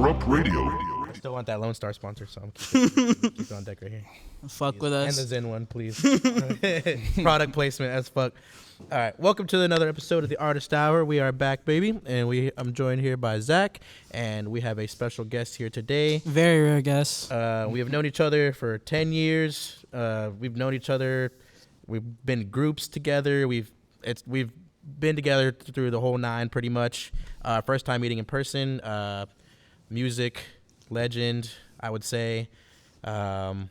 Interrupt Radio. I still want that Lone Star sponsor, so I'm keep it on deck right here. Fuck with us. And the Zen one, please. Product placement as fuck. All right, welcome to another episode of the Artist Hour. We are back, baby, and I'm joined here by Zach, and we have a special guest here today. Very rare guest. We have known each other for 10 years. We've known each other. We've been in groups together. We've been together through the whole nine, pretty much. First time meeting in person. Music legend, I would say. The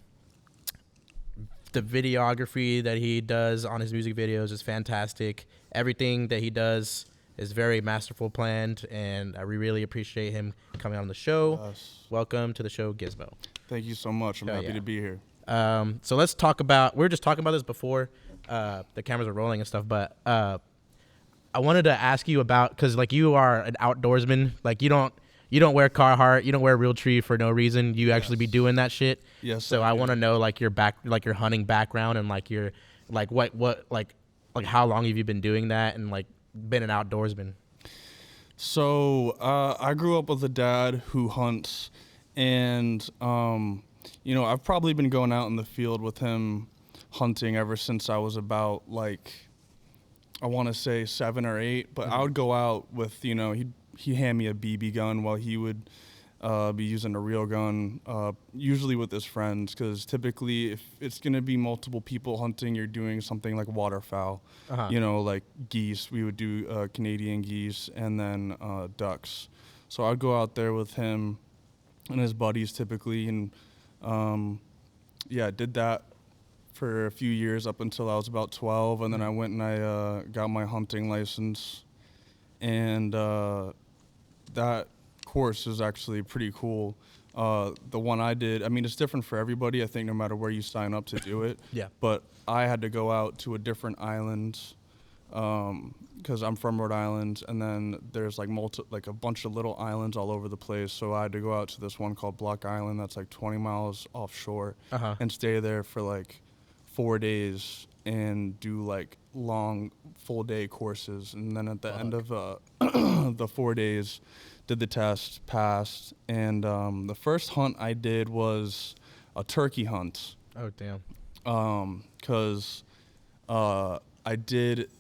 videography that he does on his music videos is fantastic. Everything that he does is very masterful, planned, and I really appreciate him coming on the show. Yes. Welcome to the show, Gizmo. Thank you so much. I'm happy to be here. So let's talk about, we were just talking about this before the cameras are rolling and stuff, but I wanted to ask you about, because like you are an outdoorsman, like you don't wear Carhartt, you don't wear Realtree for no reason. You actually be doing that shit. Yes. So I want to know like your hunting background and like your like what like how long have you been doing that and like been an outdoorsman? So I grew up with a dad who hunts, and I've probably been going out in the field with him hunting ever since I was about I want to say 7 or 8. But I would go out with he'd hand me a BB gun while he would be using a real gun, usually with his friends, because typically if it's going to be multiple people hunting, you're doing something like waterfowl, like geese. We would do Canadian geese and then ducks. So I'd go out there with him and his buddies typically, and did that for a few years up until I was about 12, and then I went and I got my hunting license, and that course is actually pretty cool. The one I did, I mean, it's different for everybody, I think, no matter where you sign up to do it. Yeah. But I had to go out to a different island because I'm from Rhode Island, and then there's like a bunch of little islands all over the place. So I had to go out to this one called Block Island that's like 20 miles offshore and stay there for like 4 days and do like long full day courses, and then at the end of the 4 days did the test, passed, and the first hunt I did was a turkey hunt. Oh damn. Because I did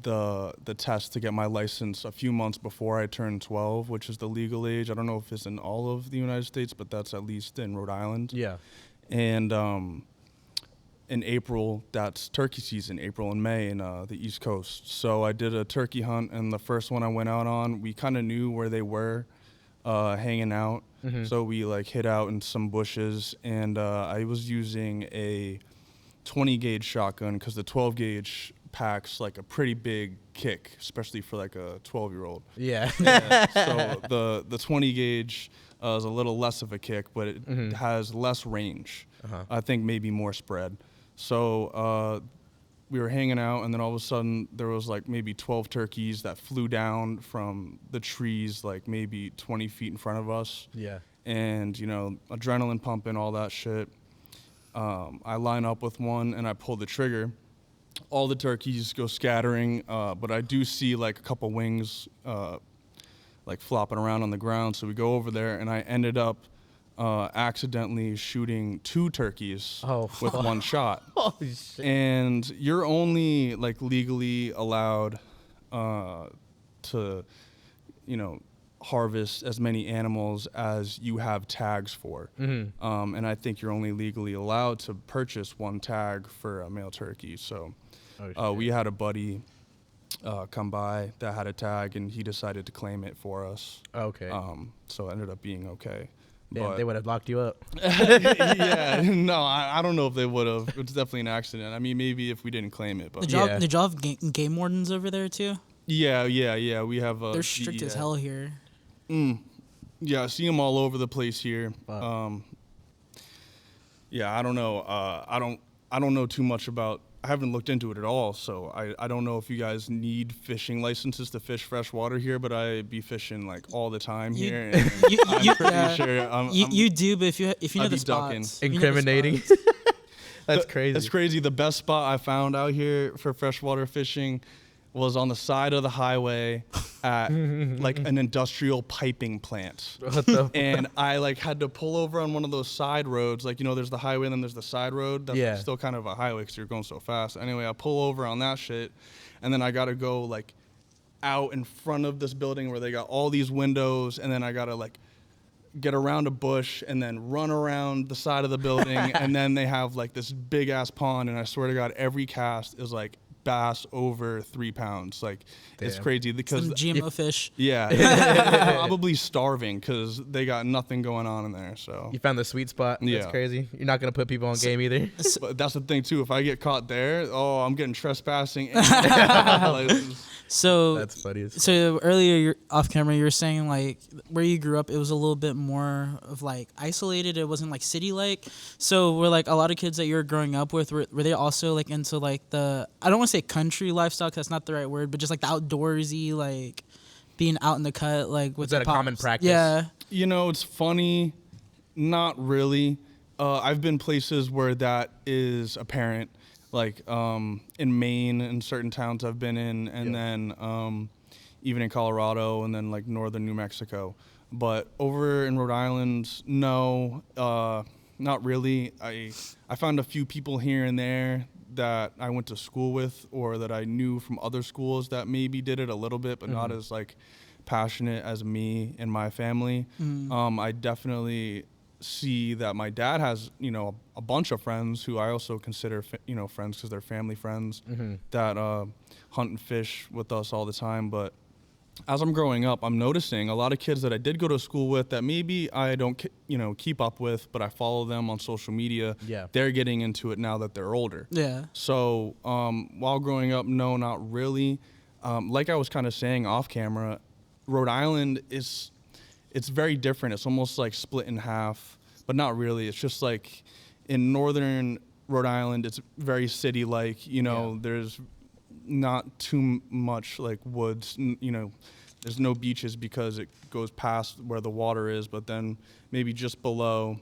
the test to get my license a few months before I turned 12, which is the legal age. I don't know if it's in all of the United States, but that's at least in Rhode Island. Yeah. And in April, that's turkey season, April and May in the East Coast. So I did a turkey hunt, and the first one I went out on, we kind of knew where they were hanging out. Mm-hmm. So we hid out in some bushes, and I was using a 20 gauge shotgun because the 12 gauge packs like a pretty big kick, especially for like a 12-year-old. Yeah. So the 20 gauge is a little less of a kick, but it has less range. I think maybe more spread. So we were hanging out, and then all of a sudden there was like maybe 12 turkeys that flew down from the trees like maybe 20 feet in front of us. Yeah. And, adrenaline pumping, all that shit. I line up with one, and I pull the trigger. All the turkeys go scattering, but I do see like a couple wings flopping around on the ground. So we go over there, and I ended up accidentally shooting 2 turkeys with one shot. Holy shit. And you're only legally allowed to, harvest as many animals as you have tags for. Mm-hmm. And I think you're only legally allowed to purchase 1 tag for a male turkey. So we had a buddy come by that had a tag, and he decided to claim it for us. Okay. So it ended up being okay. Damn, they would have locked you up. Yeah, no, I don't know if they would have. It's definitely an accident. I mean, maybe if we didn't claim it. But Did y'all have game wardens over there too? Yeah. We have. They're strict as hell here. Yeah, I see them all over the place here. Wow. I don't know. I don't know too much about. I haven't looked into it at all, so I don't know if you guys need fishing licenses to fish freshwater here, but I be fishing all the time here. And I'm pretty sure you do, but if you know the spots, incriminating. That's crazy. That's crazy. The best spot I found out here for freshwater fishing was on the side of the highway at like an industrial piping plant. What the And I like had to pull over on one of those side roads. Like, you know, there's the highway and then there's the side road. That's Yeah. still kind of a highway because you're going so fast. Anyway, I pull over on that shit. And then I got to go like out in front of this building where they got all these windows. And then I got to like get around a bush and then run around the side of the building. And then they have like this big ass pond. And I swear to God, every cast is like bass over 3 pounds. Like, it's Damn. crazy because Some GMO fish. yeah, probably starving because they got nothing going on in there. So You found the sweet spot. That's Yeah. crazy. You're not gonna put people on game either. but that's the thing too. If I get caught there, oh, I'm getting trespassing. Like, So That's funny. So earlier, you're off camera, you were saying like where you grew up, it was a little bit more of like isolated. It wasn't like city like. So were like a lot of kids that you were growing up with, were they also like into like the, I don't want to say country lifestyle 'cause that's not the right word, but just like the outdoorsy, like being out in the cut, like with Is that the a common pops? practice? Yeah. you know, it's funny. Not really. I've been places where that is apparent, like in Maine and certain towns I've been in, and then even in Colorado and then like northern New Mexico. But over in Rhode Island, no, not really. I found a few people here and there that I went to school with or that I knew from other schools that maybe did it a little bit, but not as like passionate as me and my family. I definitely see that my dad has, you know, a bunch of friends who I also consider, you know, friends because they're family friends that hunt and fish with us all the time. But as I'm growing up, I'm noticing a lot of kids that I did go to school with that maybe I don't, you know, keep up with, but I follow them on social media. Yeah. They're getting into it now that they're older. Yeah. So while growing up, no, not really. Like I was kind of saying off camera, Rhode Island it's very different. It's almost like split in half, but not really. It's just like in northern Rhode Island, it's very city-like. You know, there's not too much like woods. You know, there's no beaches because it goes past where the water is, but then maybe just below,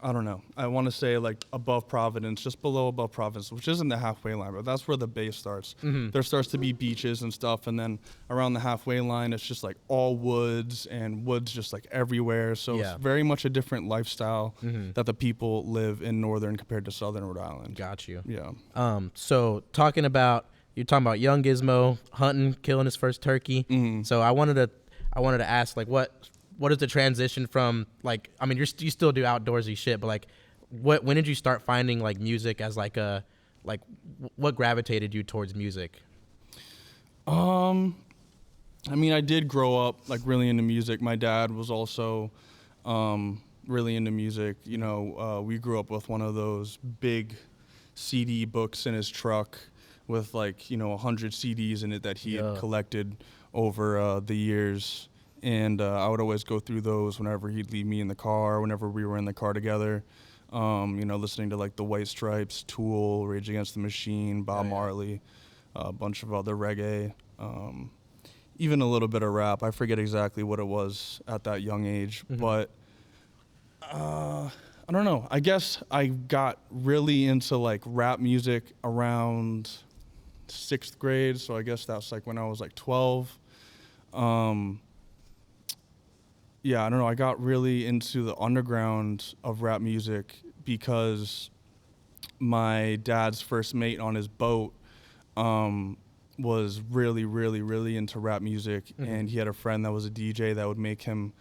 I don't know. I want to say like above Providence, just below above Providence, which isn't the halfway line, but that's where the base starts. There starts to be beaches and stuff, and then around the halfway line, it's just like all woods and woods just like everywhere. So it's very much a different lifestyle that the people live in northern compared to southern Rhode Island. Got you. Yeah. So you're talking about young Gizmo hunting, killing his first turkey. So I wanted to ask, like, what is the transition from, like, I mean, you still do outdoorsy shit, but like, when did you start finding like music as like what gravitated you towards music? I mean, I did grow up like really into music. My dad was also really into music. You know, we grew up with one of those big CD books in his truck with like, you know, 100 CDs in it that he had collected over the years. And I would always go through those whenever he'd leave me in the car, whenever we were in the car together, you know, listening to like the White Stripes, Tool, Rage Against the Machine, Bob Marley, a bunch of other reggae, even a little bit of rap. I forget exactly what it was at that young age, but I don't know. I guess I got really into like rap music around 6th grade, so I guess that's like when I was like 12. Yeah, I don't know. I got really into the underground of rap music because my dad's first mate on his boat was really, really, really into rap music. And he had a friend that was a DJ that would make him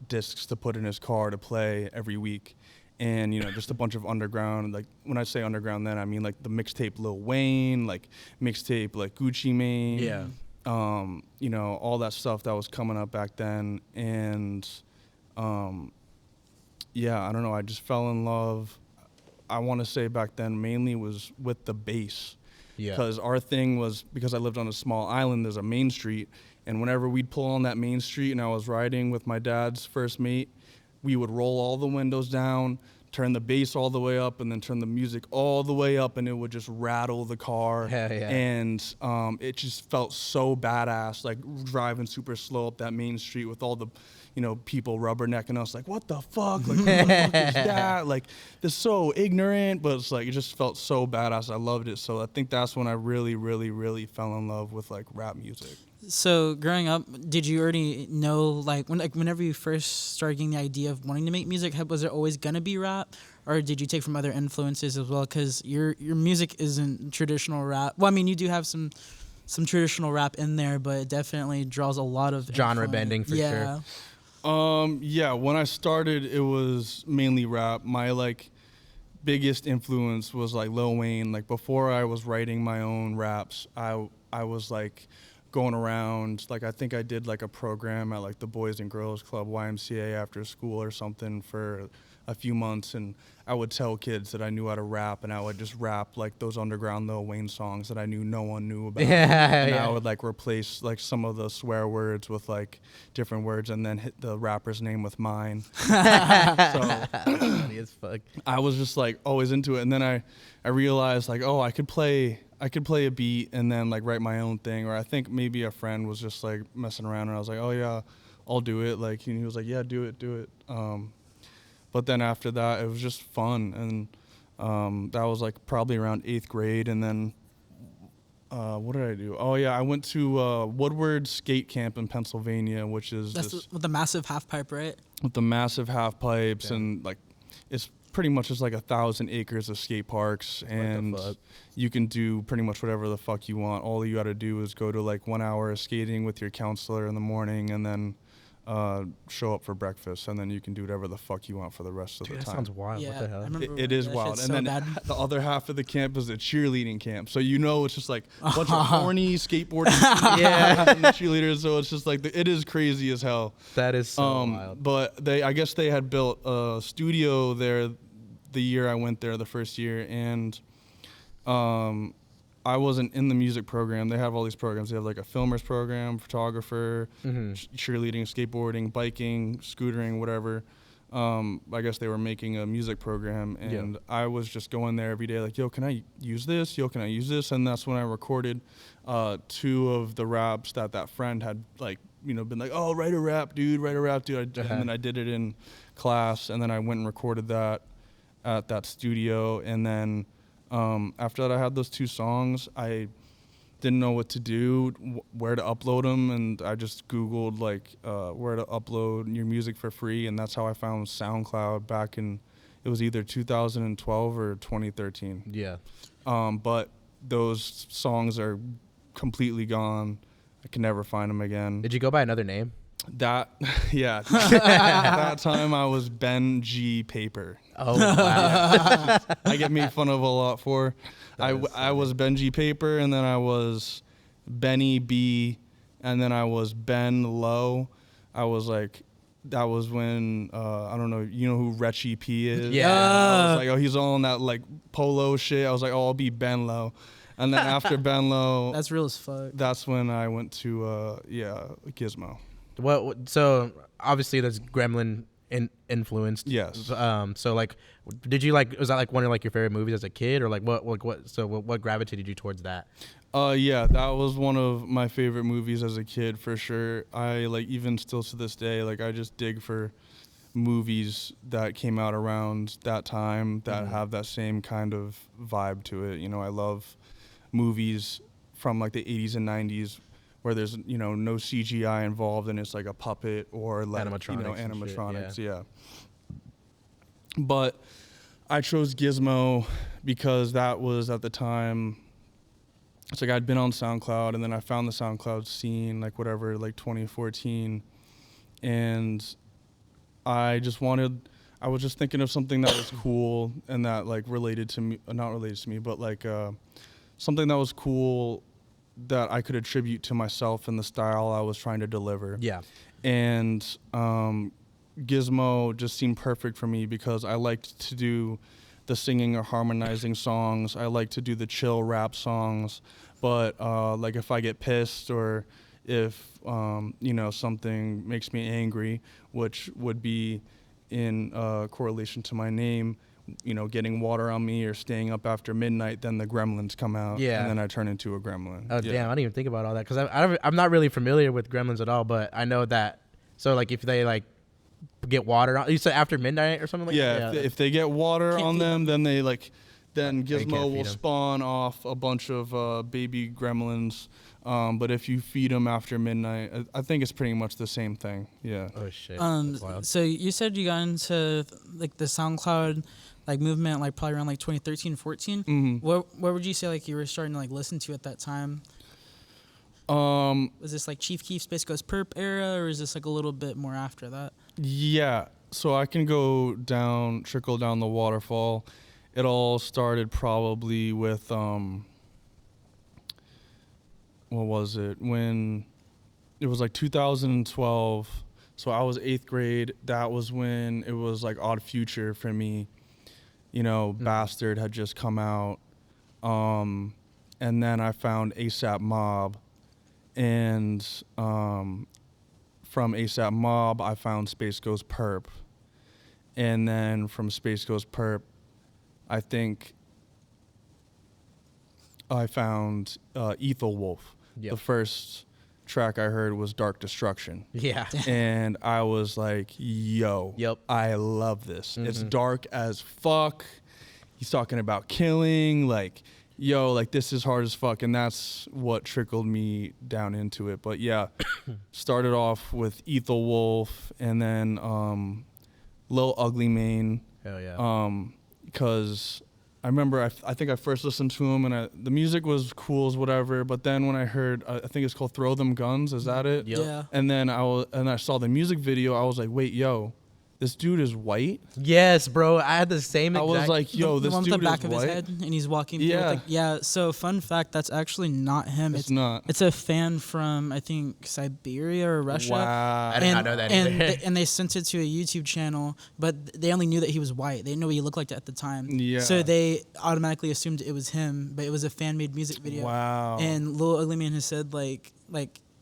discs to put in his car to play every week. And, you know, just a bunch of underground. Like, when I say underground then, I mean like the mixtape Lil Wayne, like mixtape like Gucci Mane. Yeah. You know, all that stuff that was coming up back then. And, yeah, I don't know. I just fell in love. I want to say back then mainly was with the bass. Yeah. Because our thing was, because I lived on a small island, there's a main street. And whenever we'd pull on that main street and I was riding with my dad's first mate, we would roll all the windows down, turn the bass all the way up and then turn the music all the way up, and it would just rattle the car. Hell yeah. And it just felt so badass, like driving super slow up that main street with all the, people rubbernecking us, like, what the fuck? Like, who the fuck is that? Like, this is so ignorant, but it's like, it just felt so badass. I loved it. So I think that's when I really, really, really fell in love with like rap music. So growing up, did you already know whenever you first started getting the idea of wanting to make music, was it always gonna be rap, or did you take from other influences as well? Because your music isn't traditional rap. Well, I mean, you do have some traditional rap in there, but it definitely draws a lot of Genre influence. bending for sure. Yeah, when I started, it was mainly rap. My like biggest influence was like Lil Wayne. Like before I was writing my own raps, I was like going around, like I think I did like a program at like the Boys and Girls Club, YMCA, after school or something for a few months, and I would tell kids that I knew how to rap, and I would just rap like those underground Lil Wayne songs that I knew no one knew about. And I would like replace like some of the swear words with like different words, and then hit the rapper's name with mine. So Funny as fuck. I was just like always into it, and then I realized like, oh, I could play a beat and then like write my own thing. Or I think maybe a friend was just like messing around, and I was like, oh yeah, I'll do it. Like he was like, yeah, do it. But then after that, it was just fun, and that was like probably around 8th grade. And then what did I do? Oh yeah, I went to Woodward Skate Camp in Pennsylvania, which is That's with the massive half pipe, right? with the massive half pipes, and like it's pretty much just like 1,000 acres of skate parks, and you can do pretty much whatever the fuck you want. All you got to do is go to like 1 hour of skating with your counselor in the morning, and then show up for breakfast, and then you can do whatever the fuck you want for the rest of the That time. sounds wild. Yeah, What the I hell? remember It is that wild. shit's And so then bad. the other half of the camp is a cheerleading camp. So it's just like a bunch of horny skateboarding and the cheerleaders. So it's just like it is crazy as hell. That is so wild. But I guess they had built a studio there the year I went there, the first year, and I wasn't in the music program. They have all these programs. They have like a filmers program, photographer, cheerleading, skateboarding, biking, scootering, whatever. I guess they were making a music program, and I was just going there every day like, yo, can I use this? Yo, can I use this? And that's when I recorded 2 of the raps that friend had like, been like, oh, write a rap, dude. And then I did it in class, and then I went and recorded that at that studio. And then after that, I had those 2 songs. I didn't know what to do, where to upload them, and I just Googled like where to upload your music for free, and that's how I found SoundCloud back in, it was either 2012 or 2013. Yeah. But those songs are completely gone. I can never find them again. Did you go by another name? That, yeah. That time I was Ben G. Paper. Oh, wow. I get made fun of a lot for. I was Benji Paper, and then I was Benny B, and then I was Ben Low. I was like, that was when, I don't know, you know who Retchie P is? Yeah. I was like, oh, he's all in that like polo shit. I was like, oh, I'll be Ben Low. And then after Ben Low, That's real as fuck. that's when I went to, Gizmo. So obviously that's Gremlin influenced. Yes. So like, did you like? Was that like one of like your favorite movies as a kid, or like what? So what gravitated you towards that? Yeah, that was one of my favorite movies as a kid for sure. I like even still to this day, like I just dig for movies that came out around that time that have that same kind of vibe to it. I love movies from like the 80s and 90s where there's no CGI involved and it's like a puppet or like animatronics. Yeah. But I chose Gizmo because that was at the time, it's like I'd been on SoundCloud, and then I found the SoundCloud scene like 2014, and I was just thinking of something that was cool and that like related to me, not related to me, but like something that was cool that I could attribute to myself and the style I was trying to deliver. Yeah. And Gizmo just seemed perfect for me because I liked to do the singing or harmonizing songs. I like to do the chill rap songs. But like if I get pissed or if something makes me angry, which would be in correlation to my name, getting water on me or staying up after midnight, then the gremlins come out, Yeah. and then I turn into a gremlin. Oh damn! I didn't even think about all that because I'm not really familiar with gremlins at all. But I know that. So like if they like get water on, you said after midnight or something like that. If they get water Can't on feed them, then they then you can't Gizmo feed will 'em. spawn off a bunch of baby gremlins. But if you feed them after midnight, I think it's pretty much the same thing. Yeah. Oh shit! That's wild. So you said you got into like the SoundCloud like movement like probably around like 2013, 14. Mm-hmm. What would you say like you were starting to like listen to at that time? Was this like Chief Keef Space Ghost Perp era, or is this like a little bit more after that? Yeah. So I can trickle down the waterfall. It all started probably with what was it? When it was like 2012. So I was 8th grade. That was when it was like Odd Future for me. Bastard had just come out. And then I found ASAP Mob. And from ASAP Mob, I found Space Ghost Perp. And then from Space Ghost Perp, I think I found Ethel Wolf. Yep. The first track I heard was Dark Destruction. Yeah. And I was like, yo, Yep. I love this. Mm-hmm. It's dark as fuck. He's talking about killing, like, yo, like this is hard as fuck. And that's what trickled me down into it. But yeah, started off with Ethel Wolf and then Lil Ugly Mane. Hell yeah. Because I remember I think I first listened to him and the music was cool as whatever. But then when I heard, I think it's called Throw Them Guns. Is that it? Yep. Yeah. And then I saw the music video. I was like, wait, yo, this dude is white. Yes, bro. I had the same I exact. was like, yo, the this one with dude the back is of white. his head, and he's walking. Through Yeah. with yeah. So fun fact, that's actually not him. It's not. It's a fan from I think Siberia or Russia. Wow. I did not know that either. And they sent it to a YouTube channel, but they only knew that he was white. They didn't know what he looked like at the time. Yeah. So they automatically assumed it was him, but it was a fan-made music video. Wow. And Lil Ugly Man has said like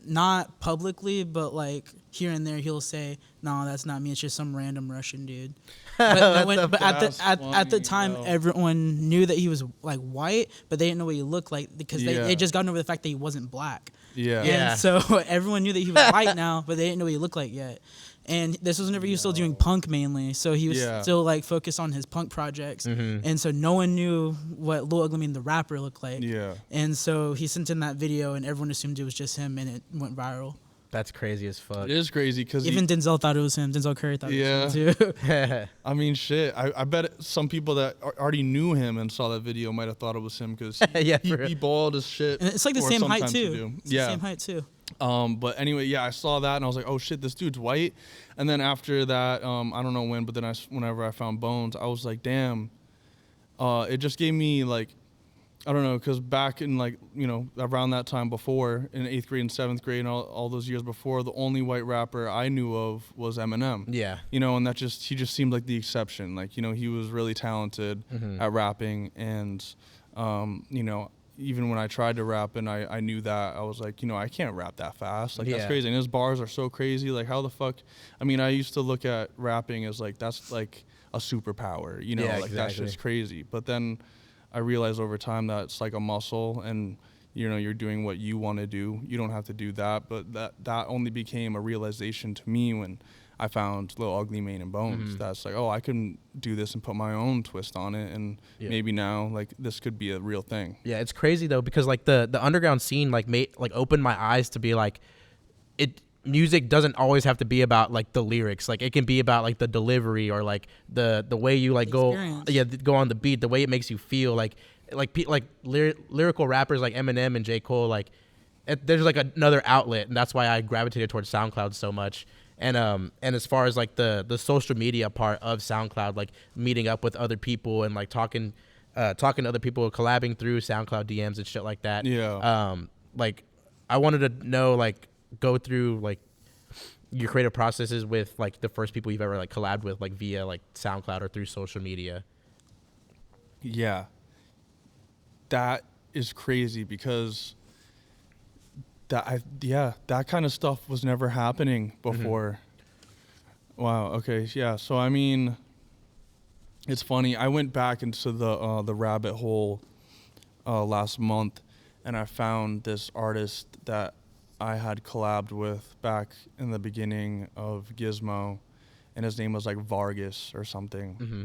not publicly, but like here and there he'll say, "No, that's not me. It's just some random Russian dude." But at the time, yo. everyone knew that he was like white, but they didn't know what he looked like because Yeah. they just gotten over the fact that he wasn't black. Yeah. Yeah. And so everyone knew that he was white now, but they didn't know what he looked like yet. And this was whenever he was still doing punk mainly, so he was Yeah. still like focused on his punk projects. And so no one knew what Lil Ugly Mane the rapper looked like. Yeah. And so he sent in that video, and everyone assumed it was just him, and it went viral. That's crazy as fuck. It is crazy because Even Denzel thought it was him. Denzel Curry thought it was him too. I mean, shit. I bet some people that already knew him and saw that video might have thought it was him because Yeah, he, for real. he balled as shit. And it's like the or same height sometimes too. he do. It's Yeah. the same height too. But anyway, yeah, I saw that and I was like, oh shit, this dude's white. And then after that, I don't know when, but then whenever I found Bones, I was like, damn. It just gave me like, I don't know, because back in like, around that time before, in 8th grade and 7th grade and all those years before, the only white rapper I knew of was Eminem. Yeah. And he just seemed like the exception. Like, he was really talented at rapping. And, even when I tried to rap and I knew that, I was like, I can't rap that fast. Like, that's Yeah. crazy. And his bars are so crazy. Like, how the fuck? I mean, I used to look at rapping as like, that's like a superpower, Yeah, like that's exactly. just crazy. But then I realized over time that it's like a muscle and, you're doing what you want to do. You don't have to do that. But that only became a realization to me when I found Lil Ugly Mane and Bones. That's like, oh, I can do this and put my own twist on it, and maybe now like this could be a real thing. Yeah, it's crazy though because like the underground scene like opened my eyes to be like, music doesn't always have to be about like the lyrics. Like it can be about like the delivery or like the way you like Experience. go on the beat, the way it makes you feel. Like lyrical rappers like Eminem and J. Cole, like there's like another outlet, and that's why I gravitated towards SoundCloud so much. And as far as like the social media part of SoundCloud, like meeting up with other people and like talking to other people, collabing through SoundCloud DMs and shit like that. Yeah. Like I wanted to know, like, go through like your creative processes with like the first people you've ever like collabed with, like via like SoundCloud or through social media. Yeah. That is crazy because that kind of stuff was never happening before. Wow. Okay. Yeah. So I mean, it's funny. I went back into the rabbit hole last month, and I found this artist that I had collabed with back in the beginning of Gizmo, and his name was like Vargas or something. Mm-hmm.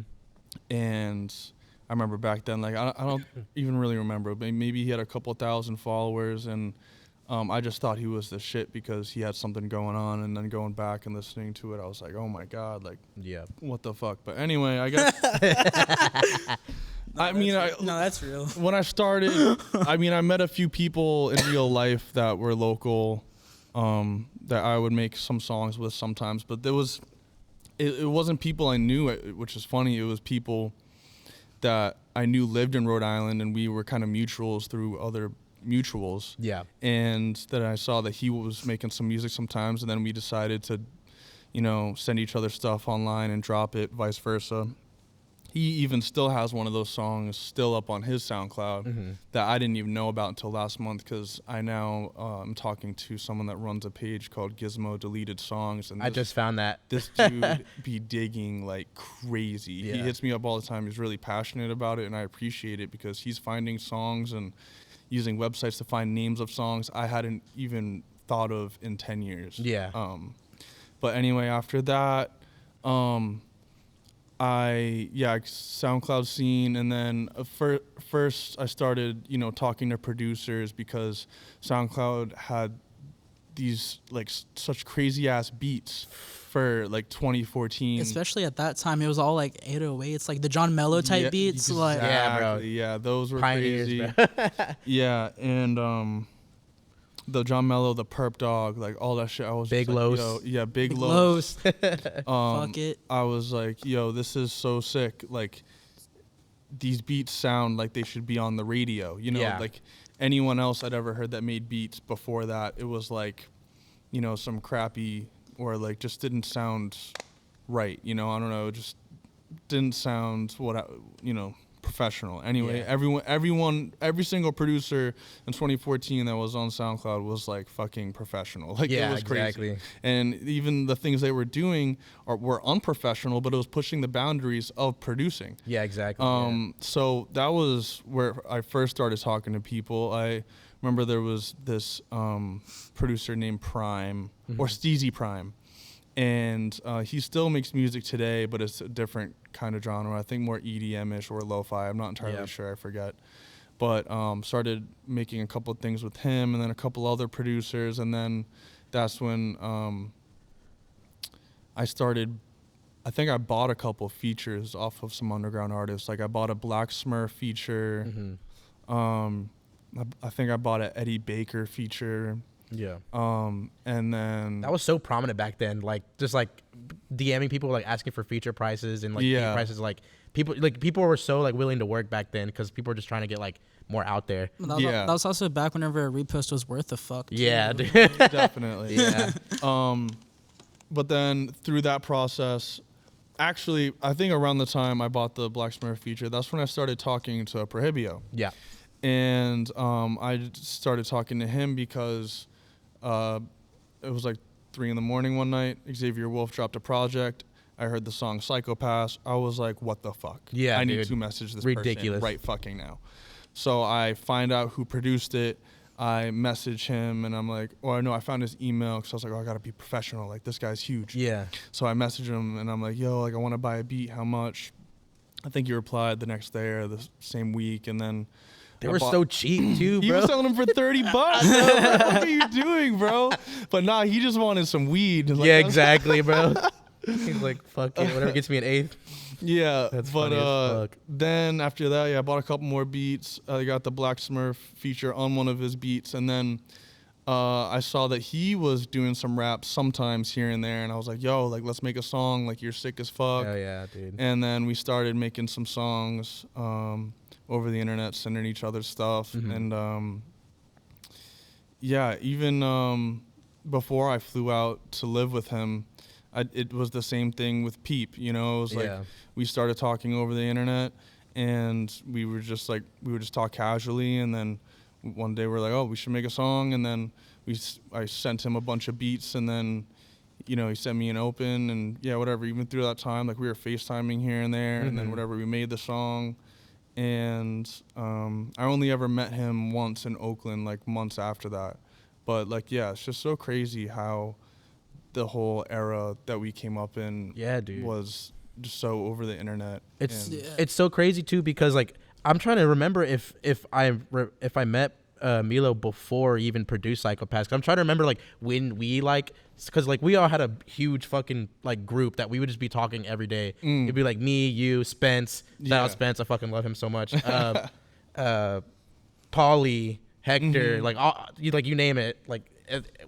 And I remember back then, like I don't even really remember, but maybe he had a couple thousand followers, and I just thought he was the shit because he had something going on. And then going back and listening to it, I was like, oh my god, like Yeah. what the fuck. But anyway, I guess I mean, No, that's real. when I started, I mean, I met a few people in real life that were local, that I would make some songs with sometimes, but it wasn't people I knew, which is funny. It was people that I knew lived in Rhode Island, and we were kind of mutuals through other mutuals. Yeah. And then I saw that he was making some music sometimes, and then we decided to, send each other stuff online and drop it, vice versa. He even still has one of those songs still up on his SoundCloud that I didn't even know about until last month, because I now am talking to someone that runs a page called Gizmo Deleted Songs. And I just found that. this dude be digging like crazy. Yeah. He hits me up all the time. He's really passionate about it, and I appreciate it because he's finding songs and using websites to find names of songs I hadn't even thought of in 10 years. Yeah. But anyway, after that, SoundCloud scene, and then first I started, talking to producers because SoundCloud had these like such crazy ass beats for like 2014. Especially at that time, it was all like 808s, like the John Mello type beats. Exactly. Like, Yeah, bro. Yeah, those were Pioneers, crazy. bro. Yeah, and the John Mello, the Perp Dog, like all that shit. I was Big just like, Los. yo, yeah, Big Los. Los. Fuck it. I was like, yo, this is so sick. Like, these beats sound like they should be on the radio. Yeah. Like anyone else I'd ever heard that made beats before that, it was like, some crappy, or like just didn't sound right. I don't know, it just didn't sound professional. Anyway, Yeah. every single producer in 2014 that was on SoundCloud was like fucking professional. Like, Yeah, it was crazy. exactly. And even the things they were doing were unprofessional, but it was pushing the boundaries of producing. Yeah, exactly. So that was where I first started talking to people. I remember there was this producer named Prime, or Steezy Prime. And he still makes music today, but it's a different kind of genre. I think more EDM-ish or lo-fi. I'm not entirely sure. I forget. But started making a couple of things with him, and then a couple other producers. And then that's when I started, I think I bought a couple of features off of some underground artists. Like I bought a Black Smurf feature. I think I bought an Eddie Baker feature. Yeah. And then That was so prominent back then. Like just like DMing people, like asking for feature prices and like beat prices. Like people were so like willing to work back then because people were just trying to get like more out there. That was also back whenever a repost was worth a fuck. Too. Yeah, dude. definitely. Yeah. But then through that process, actually, I think around the time I bought the Black Smurf feature, that's when I started talking to Prohibio. Yeah. And I started talking to him because it was like 3 a.m. one night. Xavier Wolf dropped a project. I heard the song Psychopaths. I was like, what the fuck? Yeah, I need dude. to message this Ridiculous. person right fucking now. So I find out who produced it. I message him, and I'm like, I found his email because I was like, I got to be professional. Like, this guy's huge. Yeah. So I message him, and I'm like, yo, like, I want to buy a beat. How much? I think he replied the next day or the same week, and then They were so cheap too, bro. he was selling them for $30. What are you doing, bro? But nah, he just wanted some weed. Like, yeah, exactly, bro. He's like, fuck it, whatever gets me an eighth. Yeah, That's but funny as fuck. then after that, I bought a couple more beats. I got the Black Smurf feature on one of his beats, and then I saw that he was doing some raps sometimes here and there, and I was like, yo, like, let's make a song. Like, you're sick as fuck. Hell yeah, dude. And then we started making some songs over the internet, sending each other stuff. And even before I flew out to live with him, it was the same thing with Peep. It was like we started talking over the internet, and we would just talk casually, and then one day we're like, oh, we should make a song, and then I sent him a bunch of beats, and then he sent me an open, and yeah, whatever. Even through that time, like we were FaceTiming here and there, and then whatever, we made the song. And I only ever met him once in Oakland, like months after that. But like, yeah, it's just so crazy how the whole era that we came up in was just so over the internet. It's so crazy too, because like I'm trying to remember if I met Milo before he even produced Psychopaths. 'Cause I'm trying to remember like when we like, because like we all had a huge fucking like group that we would just be talking every day. It'd be like me, you, Spence. Shout out Spence, I fucking love him so much. Paulie, Hector, like all, you name it. Like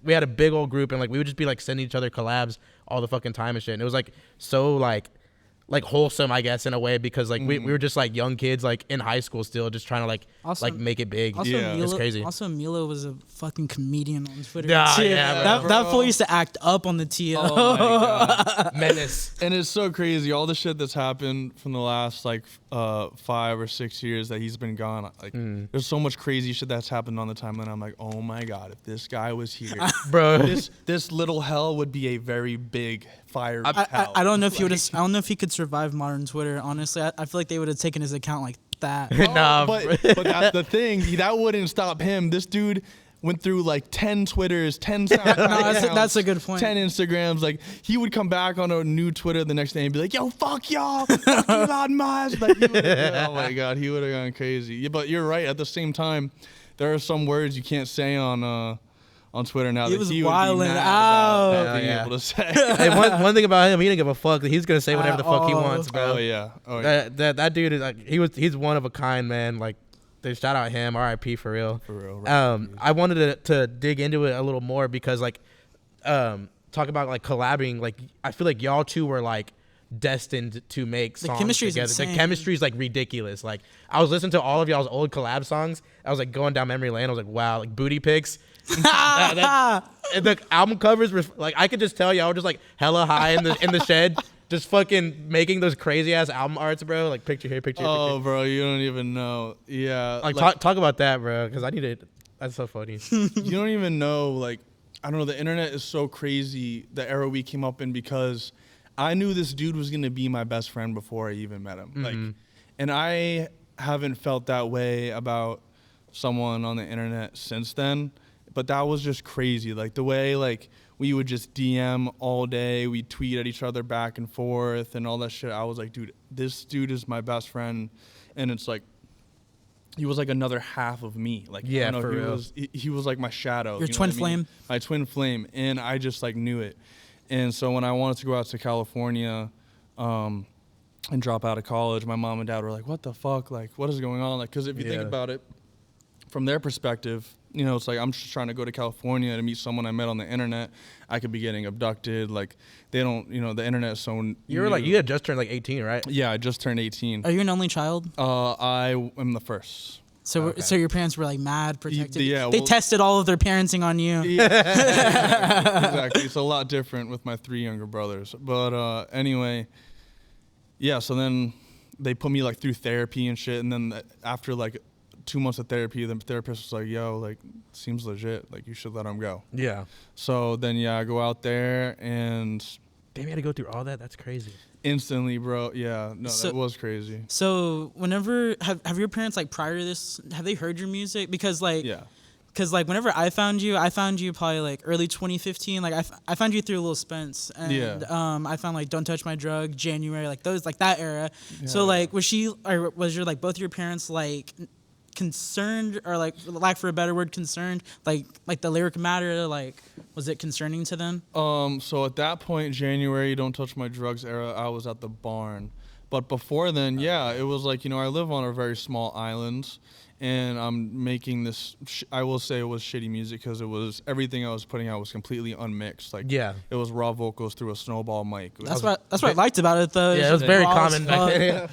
we had a big old group, and like we would just be like sending each other collabs all the fucking time and shit. And it was like so like wholesome, I guess, in a way, because like we were just like young kids like in high school still just trying to like make it big. Also, it's crazy. Also, Milo was a fucking comedian on Twitter. Yeah, that fool used to act up on the TL. Oh my God. Menace. And it's so crazy, all the shit that's happened from the last like 5 or 6 years that he's been gone. Like there's so much crazy shit that's happened on the timeline. I'm like, oh my God, if this guy was here, bro, this little hell would be a very big fire. I don't know if he would. I don't know if he could survive modern Twitter. Honestly, I feel like they would have taken his account like that. Nah, but that's the thing. That wouldn't stop him. This dude went through like 10 Twitters, 10 that's a good point. 10 Instagrams. Like he would come back on a new Twitter the next day and be like, "Yo, fuck y'all, fuck Elon Musk." Like, oh my God, he would have gone crazy. Yeah, but you're right. At the same time, there are some words you can't say on Twitter now that he would be mad about being able to say. Hey, one thing about him, he didn't give a fuck. He's gonna say whatever the fuck he wants, bro. Oh yeah. That dude is like he's one of a kind, man. Like, they shout out him, R.I.P. for real. For real. I wanted to dig into it a little more because like, talk about like collabing. Like, I feel like y'all two were like destined to make songs chemistry's together. insane. The chemistry's like ridiculous. Like, I was listening to all of y'all's old collab songs. I was like going down memory lane. I was like, wow, like booty pics. And the album covers were like, I could just tell y'all were just like hella high in the shed, just fucking making those crazy ass album arts, bro. Like picture here, picture here. Oh, bro, you don't even know. Yeah. Like talk about that, bro, because I need it. That's so funny. You don't even know. Like, I don't know. The internet is so crazy. The era we came up in, because I knew this dude was gonna be my best friend before I even met him. Like, and I haven't felt that way about someone on the internet since then. But that was just crazy. Like the way like we would just DM all day, we tweet at each other back and forth and all that shit. I was like, dude, this dude is my best friend, and it's like he was like another half of me. Like, yeah, I don't know, for real. He was like my shadow. Your twin flame. My twin flame, and I just like knew it. And so when I wanted to go out to California, and drop out of college, my mom and dad were like, "What the fuck? Like, what is going on?" Like, because if you think about it, from their perspective, it's like I'm just trying to go to California to meet someone I met on the internet. I could be getting abducted. Like, they don't, the internet is so. You had just turned like 18, right? Yeah, I just turned 18. Are you an only child? I am the first. So your parents were like mad protective. Yeah, they tested all of their parenting on you. Yeah, exactly. It's a lot different with my 3 younger brothers. But anyway, yeah. So then they put me like through therapy and shit, and then after like 2 months of therapy, the therapist was like, "Yo, like, seems legit. Like, you should let him go." Yeah. So then, yeah, I go out there and. Damn, you had to go through all that? That's crazy. Instantly, bro. Yeah, no, that was crazy. So whenever have your parents like prior to this, have they heard your music? Because like, whenever I found you probably like early 2015. Like I found you through Lil Spence, and I found like Don't Touch My Drug, January, like those, like that era. Yeah. So like, was your like both your parents like concerned, or like lack for a better word, concerned, like the lyric matter, like was it concerning to them? So at that point, January, Don't Touch My Drugs era, I was at the barn. But before then, yeah, it was like, I live on a very small island, and I'm making this, I will say it was shitty music, because it was, everything I was putting out was completely unmixed. Like, it was raw vocals through a snowball mic. That's what I liked about it, though. Yeah, it was very common back then.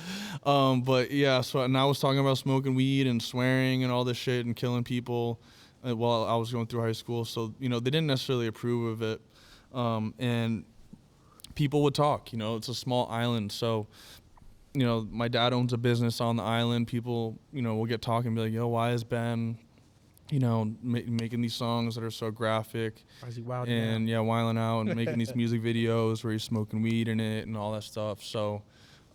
But yeah, so and I was talking about smoking weed and swearing and all this shit and killing people while I was going through high school. So, they didn't necessarily approve of it. And people would talk, it's a small island. So, my dad owns a business on the island. People, will get talking and be like, "Yo, why is Ben making these songs that are so graphic. Or is he wild And now? wilding out and making these music videos where he's smoking weed in it and all that stuff. So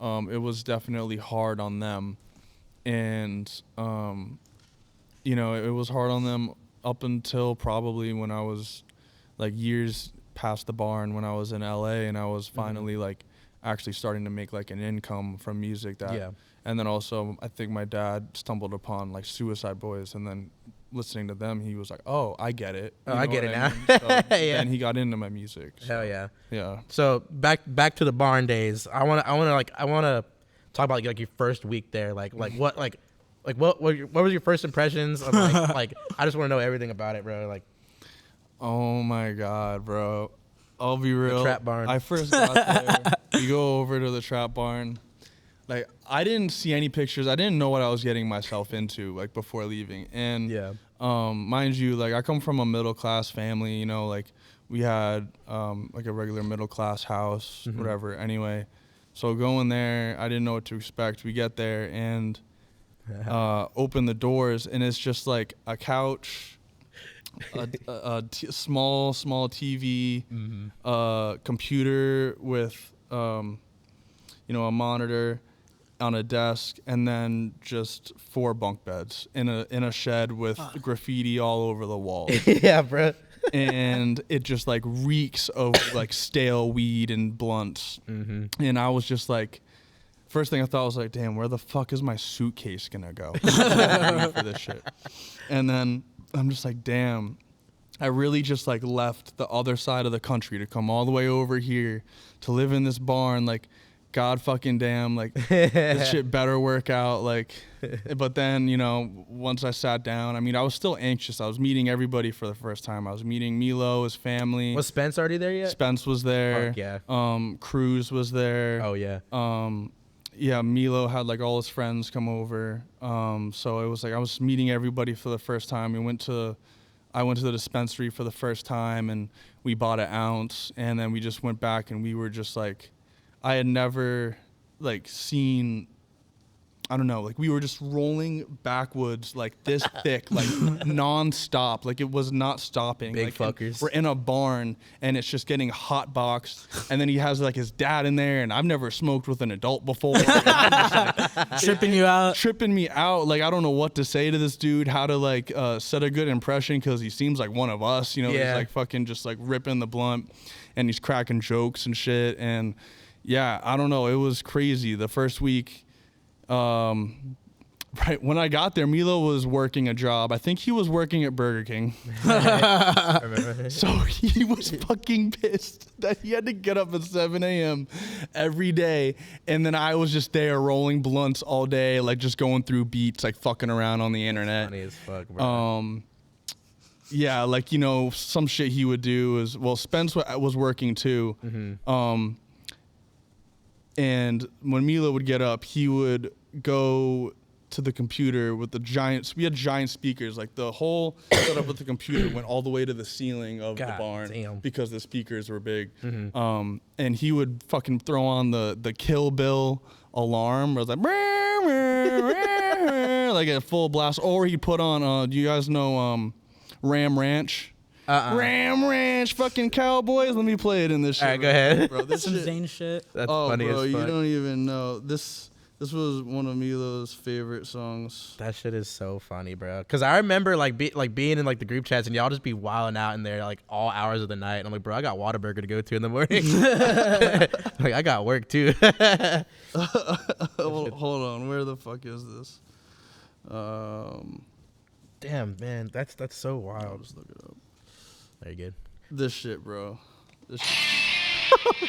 it was definitely hard on them. And, it was hard on them up until probably when I was like years past the barn, when I was in LA and I was finally like actually starting to make like an income from music. And then also I think my dad stumbled upon like Suicide Boys, and then listening to them, he was like, "Oh, I get it." I get it now. So then he got into my music. So, Hell yeah. yeah. So back to the barn days. I wanna talk about like your first week there. What was your first impressions of like I just want to know everything about it, bro. Like, Oh my God, bro. I'll be real. the trap barn. I first got there. We go over to the trap barn. Like, I didn't see any pictures. I didn't know what I was getting myself into, like, before leaving. And, mind you, like, I come from a middle-class family, like, we had, like, a regular middle-class house, whatever. Anyway, so going there, I didn't know what to expect. We get there and open the doors, and it's just, like, a couch, small TV, computer with, a monitor on a desk, and then just 4 bunk beds in a shed with graffiti all over the walls. Yeah, bro. And it just like reeks of like stale weed and blunts. And I was just like, first thing I thought was like, damn, where the fuck is my suitcase gonna go for this shit? And then I'm just like, damn, I really just like left the other side of the country to come all the way over here to live in this barn. Like, God fucking damn, like, this shit better work out, like, but then, once I sat down, I mean, I was still anxious. I was meeting everybody for the first time. I was meeting Milo, his family. Was Spence already there yet? Spence was there. Fuck yeah. Cruz was there. Oh, yeah. Yeah, Milo had, like, all his friends come over. So it was, like, I was meeting everybody for the first time. I went to the dispensary for the first time, and we bought an ounce, and then we just went back, and we were just, like, I had never, like, seen, I don't know, like, we were just rolling backwoods, like, this thick, like, nonstop. Like, it was not stopping. Big like, fuckers. We're in a barn, and it's just getting hot boxed. And then he has, like, his dad in there, and I've never smoked with an adult before. Tripping you out. Tripping me out. Like, I don't know what to say to this dude, how to, like, set a good impression, because he seems like one of us. He's, like, fucking just, like, ripping the blunt, and he's cracking jokes and shit, and... yeah, I don't know. It was crazy. The first week, right when I got there, Milo was working a job. I think he was working at Burger King. So he was fucking pissed that he had to get up at 7 a.m. every day. And then I was just there rolling blunts all day, like just going through beats, like fucking around on the internet. Funny as fuck, bro. Yeah, like, some shit he would do is, well, Spence was working too. And when Milo would get up, he would go to the computer with we had giant speakers. Like, the whole setup with the computer went all the way to the ceiling of the barn because the speakers were big. And he would fucking throw on the Kill Bill alarm. Where it was like, like a full blast. Or he'd put on, do you guys know Ram Ranch? Ram Ranch, fucking cowboys. Let me play it in this shit. All right, go ahead. Bro, this Some shit. Zane shit. That's funny bro, as fuck. you don't even know. This was one of Milo's favorite songs. That shit is so funny, bro. Cause I remember being in like the group chats and y'all just be wilding out in there like all hours of the night. And I'm like, bro, I got Whataburger to go to in the morning. Like, I got work too. Well, hold on, where the fuck is this? Damn, man, that's so wild. I'll just look it up. Very good. This shit, bro. This shit.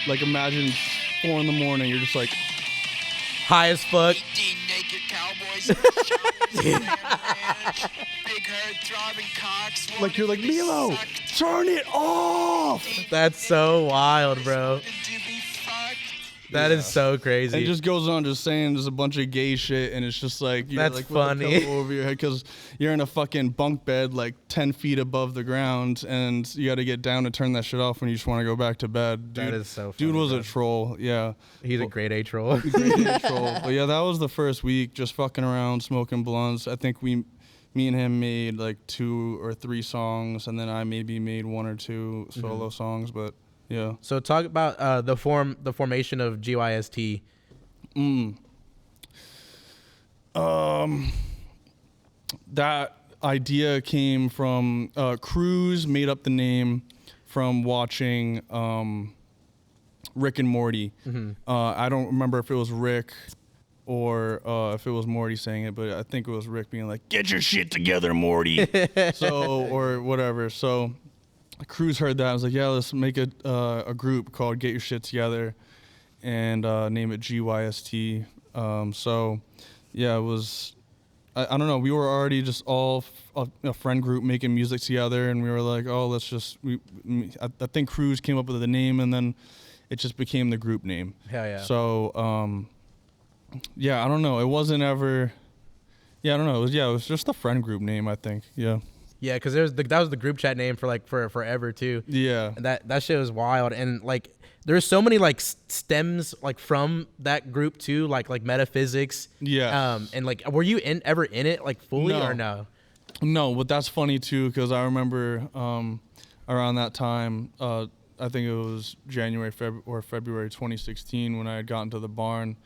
Like, imagine 4 in the morning, you're just like, High as fuck. 18 naked cowboys in the showers, big herd throbbing cocks. like you're like, Milo, turn it off. That's so wild, bro. That is so crazy. And it just goes on just saying just a bunch of gay shit, and it's just like, you're That's like, with a funny. pillow over your head because you're in a fucking bunk bed like 10 feet above the ground, and you got to get down to turn that shit off when you just want to go back to bed. Dude, That is so funny, dude was bro. a troll, yeah. He's a grade A troll. Great troll. But yeah, that was the first week, just fucking around, smoking blunts. I think me and him made like 2 or 3 songs, and then I maybe made 1 or 2 solo songs. But yeah. So talk about the formation of GYST. That idea came from Cruz made up the name from watching Rick and Morty. I don't remember if it was Rick or if it was Morty saying it, but I think it was Rick being like, "Get your shit together, Morty." So, or whatever. So Cruz heard that. I was like, "Yeah, let's make a group called Get Your Shit Together and name it GYST." So yeah, it was. I don't know. We were already just all a friend group making music together, and we were like, "Oh, let's just." I think Cruz came up with the name, and then it just became the group name. Hell yeah. So, yeah, I don't know. It wasn't ever. Yeah, I don't know. It was just a friend group name, I think. Yeah. Yeah, because that was the group chat name for forever too. Yeah. And that shit was wild, and like there's so many like stems like from that group too, like metaphysics. Yeah. And like, were you ever in it like fully No. or no? No, but that's funny too, because I remember around that time, I think it was January or February 2016 when I had gotten to the barn.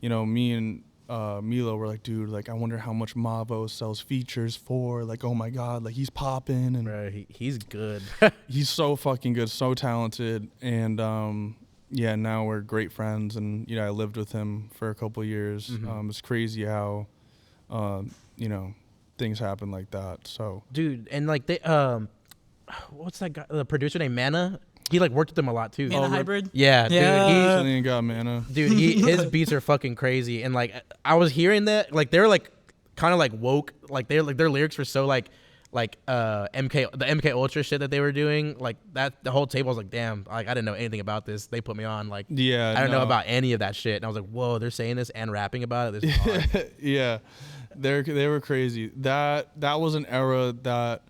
You know, me and Milo were like, dude, like I wonder how much Mavo sells features for. Like, oh my god, like he's popping, and Bro, he's good. he's so fucking good, so talented, and yeah, now we're great friends, and I lived with him for a couple years. It's crazy how you know, things happen like that. So Dude, and like they what's that guy, the producer named Mana? He like worked with them a lot too. Mana Hybrid. Yeah, Yeah. dude. ain't got Mana. Dude, his beats are fucking crazy, and like I was hearing that, like they were like kind of like woke, like they're like their lyrics were so like the MK Ultra shit that they were doing, like that. The whole table was like, damn, like I didn't know anything about this. They put me on, like Yeah, I don't know no. about any of that shit, and I was like, whoa, they're saying this and rapping about it. This is hard. Yeah, they were crazy. That was an era that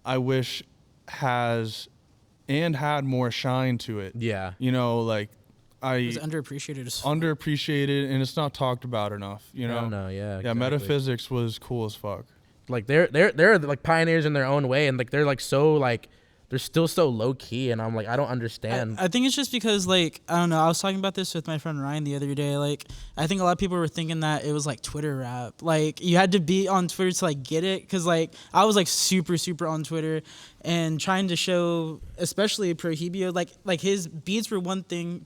I wish had more shine to it. Yeah, Like It was underappreciated as fuck. underappreciated, and it's not talked about enough. I don't know. Yeah, Yeah, exactly. metaphysics was cool as fuck. Like they're like pioneers in their own way, and like they're like so like they're still so low key, and I'm like I don't understand. I think it's just because, like, I don't know, I was talking about this with my friend Ryan the other day. Like, I think a lot of people were thinking that it was like Twitter rap. Like, you had to be on Twitter to like get it, because like I was like super on Twitter and trying to show, especially Prohibio, like his beats were one thing,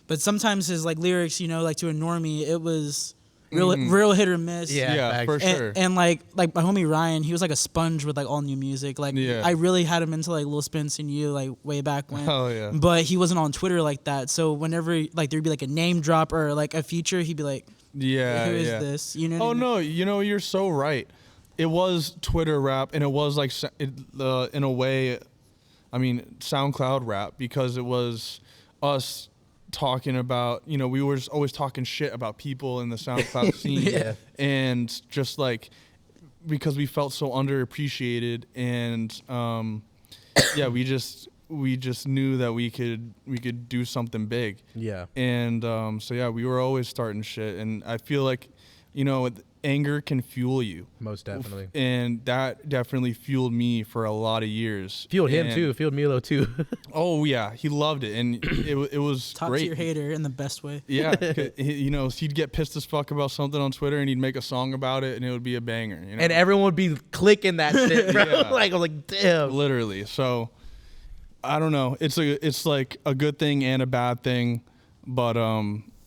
but sometimes his like lyrics, like to a normie, it was real hit or miss. Yeah, Yeah, for And, sure. and like my homie Ryan, he was like a sponge with like all new music. Like, Yeah. I really had him into like Lil Spence and You like way back when. Oh, yeah. But he wasn't on Twitter like that. So whenever like there'd be like a name drop or like a feature, he'd be like, Yeah, "Who is yeah. this?" You know? What I Oh mean? no, you're so right. It was Twitter rap, and it was like in a way, I mean, SoundCloud rap, because it was us talking about, we were just always talking shit about people in the SoundCloud scene. Yeah. And just like, because we felt so underappreciated, and yeah, we just knew that we could do something big. Yeah. And so yeah, we were always starting shit, and I feel like, anger can fuel you. Most definitely. And that definitely fueled me for a lot of years. Fueled him And- too. Fueled Milo too. Oh yeah, he loved it, and it was Top great. tier hater in the best way. Yeah, he'd get pissed as fuck about something on Twitter, and he'd make a song about it, and it would be a banger. And everyone would be clicking that shit, bro. Yeah. Like I was like, damn. Literally. So I don't know. It's like a good thing and a bad thing, but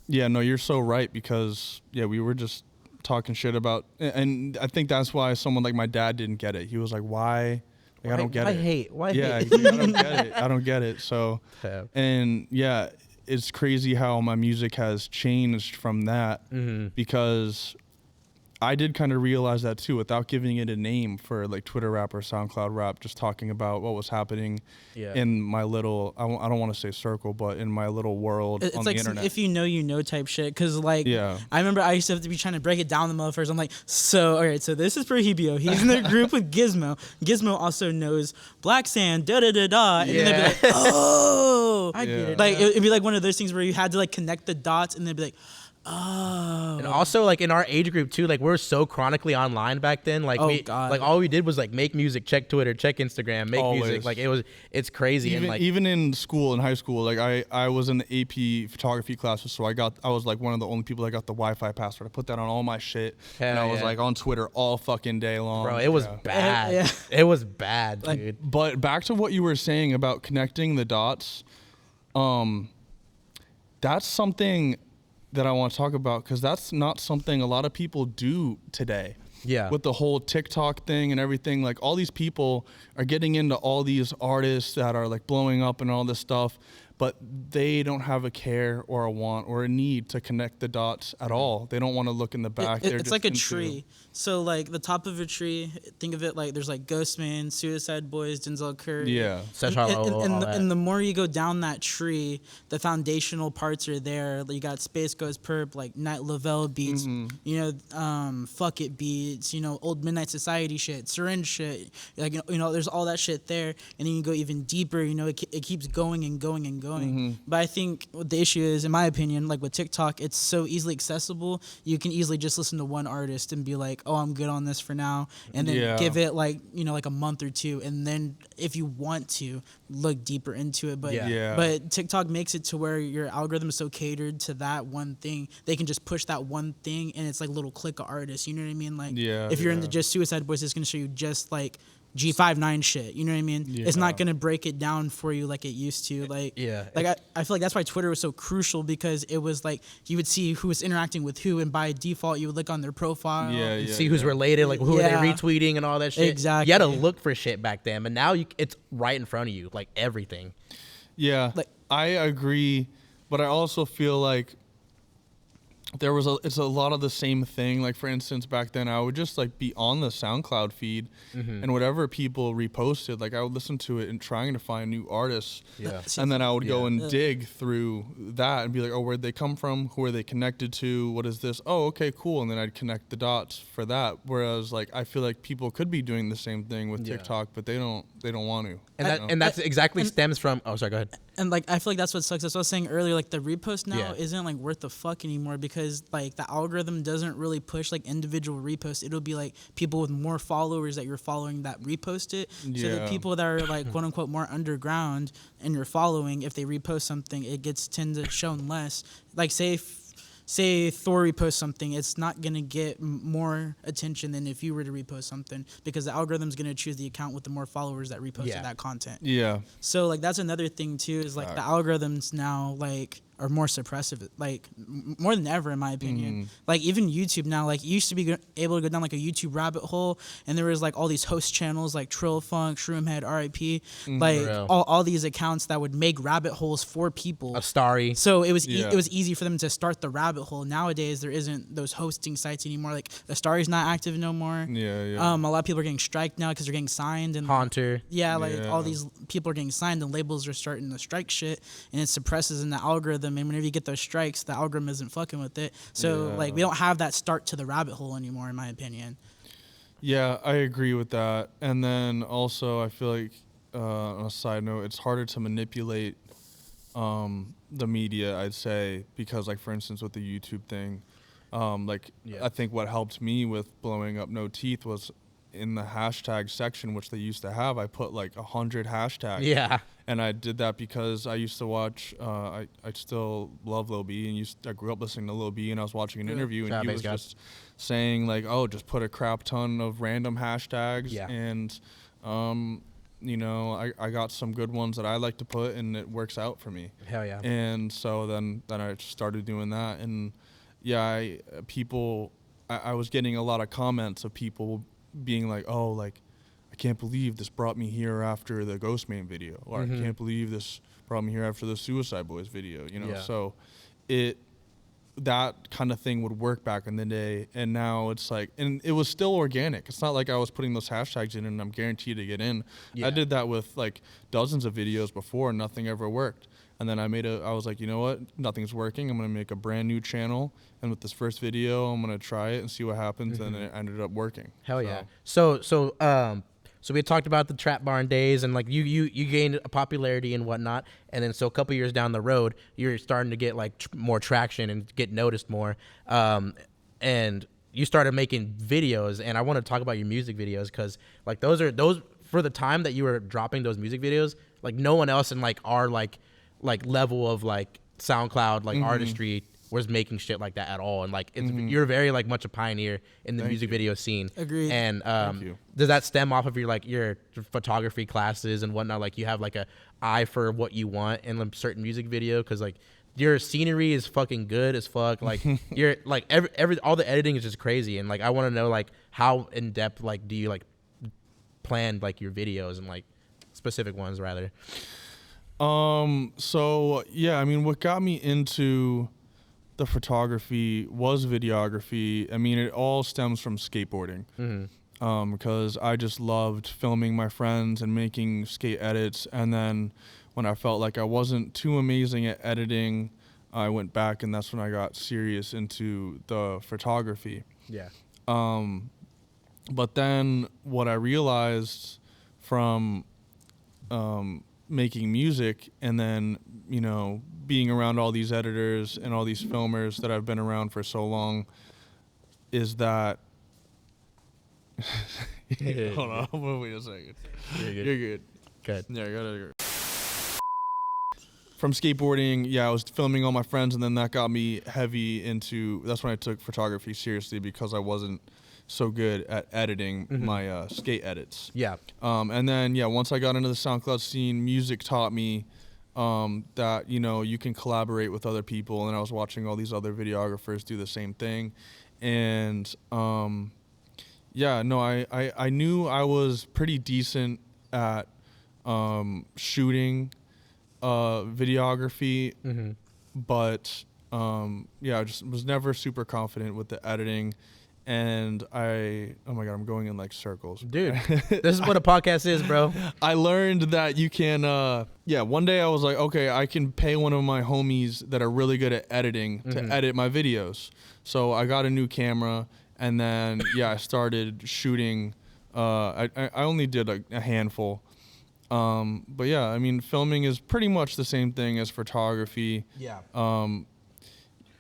yeah, no, you're so right, because yeah, we were just talking shit about, and I think that's why someone like my dad didn't get it. He was like, why? Like, I don't get it. Why Yeah, hate? I don't get it. I don't get it. So, Yeah. and yeah, it's crazy how my music has changed from that, because I did kind of realize that too, without giving it a name for like Twitter rap or SoundCloud rap, just talking about what was happening Yeah. in my little, I don't want to say circle, but in my little world It's on like the some internet. if you know type shit. Because like, Yeah. I remember I used to have to be trying to break it down the motherfuckers. I'm like, so, all right, so this is Prohibio. He's in the group with Gizmo. Gizmo also knows Black Sand, da-da-da-da. And then they'd be like, oh. I get it. Like, it'd be like one of those things where you had to like connect the dots, and they'd be like, Oh. And also, like, in our age group too, like, we're so chronically online back then. Like, God. like, all we did was like make music, check Twitter, check Instagram, make music. Always. Like, it's crazy. Even and like, even in school, in high school, like I was in the AP photography classes, so I was like one of the only people that got the Wi-Fi password. I put that on all my shit, and I was like on Twitter all fucking day long. bro, it was bad. Yeah. It was bad, dude. But back to what you were saying about connecting the dots, that's something that I want to talk about, because that's not something a lot of people do today. Yeah. With the whole TikTok thing and everything, like all these people are getting into all these artists that are like blowing up and all this stuff, but they don't have a care or a want or a need to connect the dots at all. They don't want to look in the back. They're It's just like a into- tree. So like the top of a tree, think of it like there's like Ghostman, Suicide Boys, Denzel Curry. Yeah. Such And the more you go down that tree, the foundational parts are there. You got Space Ghost Perp, like Night Lavelle beats, you know, Fuck It beats, you know, old Midnight Society shit, Syringe shit. Like, you know, there's all that shit there. And then you go even deeper, you know, it keeps going and going and going. But I think what the issue is, in my opinion, like with TikTok, it's so easily accessible. You can easily just listen to one artist and be like, oh, I'm good on this for now. And then give it like, you know, like a month or two. And then if you want to, look deeper into it. But but TikTok makes it to where your algorithm is so catered to that one thing. They can just push that one thing and it's like a little clique of artists. You know what I mean? Like if you're into just Suicide Boys, it's going to show you just like G59 shit, you know what I mean? It's not gonna break it down for you like it used to. Like I feel like that's why Twitter was so crucial, because it was like you would see who was interacting with who, and by default you would look on their profile. See who's related, like who are they retweeting and all that shit. Exactly. You had to look for shit back then, but now it's right in front of you, like everything. Yeah, Like- I agree, but I also feel like it's a lot of the same thing. Like, for instance, back then I would just like be on the SoundCloud feed and whatever people reposted, like I would listen to it and trying to find new artists. And then I would go and dig through that and be like, oh, where'd they come from? Who are they connected to? What is this? Oh, okay, cool. And then I'd connect the dots for that. Whereas like I feel like people could be doing the same thing with TikTok, but they don't want to. And that's exactly stems from. Oh, sorry. Go ahead. And like I feel like that's what sucks. That's what I was saying earlier. Like the repost now isn't like worth the fuck anymore, because like the algorithm doesn't really push like individual reposts. It'll be like people with more followers that you're following that repost it. So the people that are like quote unquote more underground and you're following, if they repost something, it gets tended shown less. Like say Thor reposts something, it's not gonna get more attention than if you were to repost something, because the algorithm's gonna choose the account with the more followers that reposted that content. So like that's another thing too, is like the algorithms now like are more suppressive, like more than ever in my opinion. Like even YouTube now, like you used to be able to go down like a YouTube rabbit hole, and there was like all these host channels like Trill Funk, Shroomhead, RIP, like all these accounts that would make rabbit holes for people. A Starry. So it was it was easy for them to start the rabbit hole. Nowadays there isn't those hosting sites anymore. Like the Starry's not active no more. A lot of people are getting striked now because they're getting signed, and Haunter. All these people are getting signed, and labels are starting to strike shit, and it suppresses in the algorithm. And whenever you get those strikes, the algorithm isn't fucking with it. So like we don't have that start to the rabbit hole anymore, in my opinion. Yeah, I agree with that. And then also I feel like on a side note, it's harder to manipulate the media, I'd say, because like for instance with the YouTube thing, I think what helped me with blowing up No Teeth was in the hashtag section, which they used to have, I put like 100 hashtags. And I did that because I used to watch, I still love Lil B, and I grew up listening to Lil B, and I was watching an interview, and he was just saying like, oh, just put a crap ton of random hashtags, and you know, I got some good ones that I like to put, and it works out for me. Hell yeah. And so then I started doing that, and I was getting a lot of comments of people being like, oh, like, I can't believe this brought me here after the Ghostman video, or I can't believe this brought me here after the Suicide Boys video, you know? So that kind of thing would work back in the day, and now it's like, and it was still organic. It's not like I was putting those hashtags in and I'm guaranteed to get in. I did that with like dozens of videos before, and nothing ever worked. And then I was like, you know what? Nothing's working. I'm going to make a brand new channel. And with this first video, I'm going to try it and see what happens. And it ended up working. Hell yeah. So So we had talked about the trap barn days, and like you gained a popularity and whatnot, and then so a couple years down the road, you're starting to get like more traction and get noticed more, and you started making videos. And I want to talk about your music videos because like those for the time that you were dropping those music videos, like no one else in like our like level of like SoundCloud like artistry was making shit like that at all. And like it's you're very like much a pioneer in the music video scene. Agreed. And you. does that stem off of your photography classes and whatnot? Like you have like a eye for what you want in a certain music video, because like your scenery is fucking good as fuck. Like you're like every all the editing is just crazy. And like I want to know like how in depth like do you like plan like your videos and like specific ones rather. So yeah, I mean, what got me into the photography was videography. I mean, it all stems from skateboarding. Because I just loved filming my friends and making skate edits. And then when I felt like I wasn't too amazing at editing, I went back, and that's when I got serious into the photography. Yeah. But then what I realized from making music and then, you know, being around all these editors and all these filmers that I've been around for so long is that hold on, wait a second. You're good. Good. Yeah, I gotta. From skateboarding, yeah, I was filming all my friends, and then that got me heavy into. That's when I took photography seriously, because I wasn't so good at editing my skate edits. Yeah. And then yeah, once I got into the SoundCloud scene, music taught me that, you know, you can collaborate with other people, and I was watching all these other videographers do the same thing, and yeah, no, I knew I was pretty decent at shooting videography, but yeah, I just was never super confident with the editing. And oh my God, I'm going in like circles. Dude, this is what a podcast is, bro. I learned that you can, yeah, one day I was like, okay, I can pay one of my homies that are really good at editing to edit my videos. So I got a new camera, and then, yeah, I started shooting. I only did a handful. But yeah, I mean, filming is pretty much the same thing as photography. Yeah.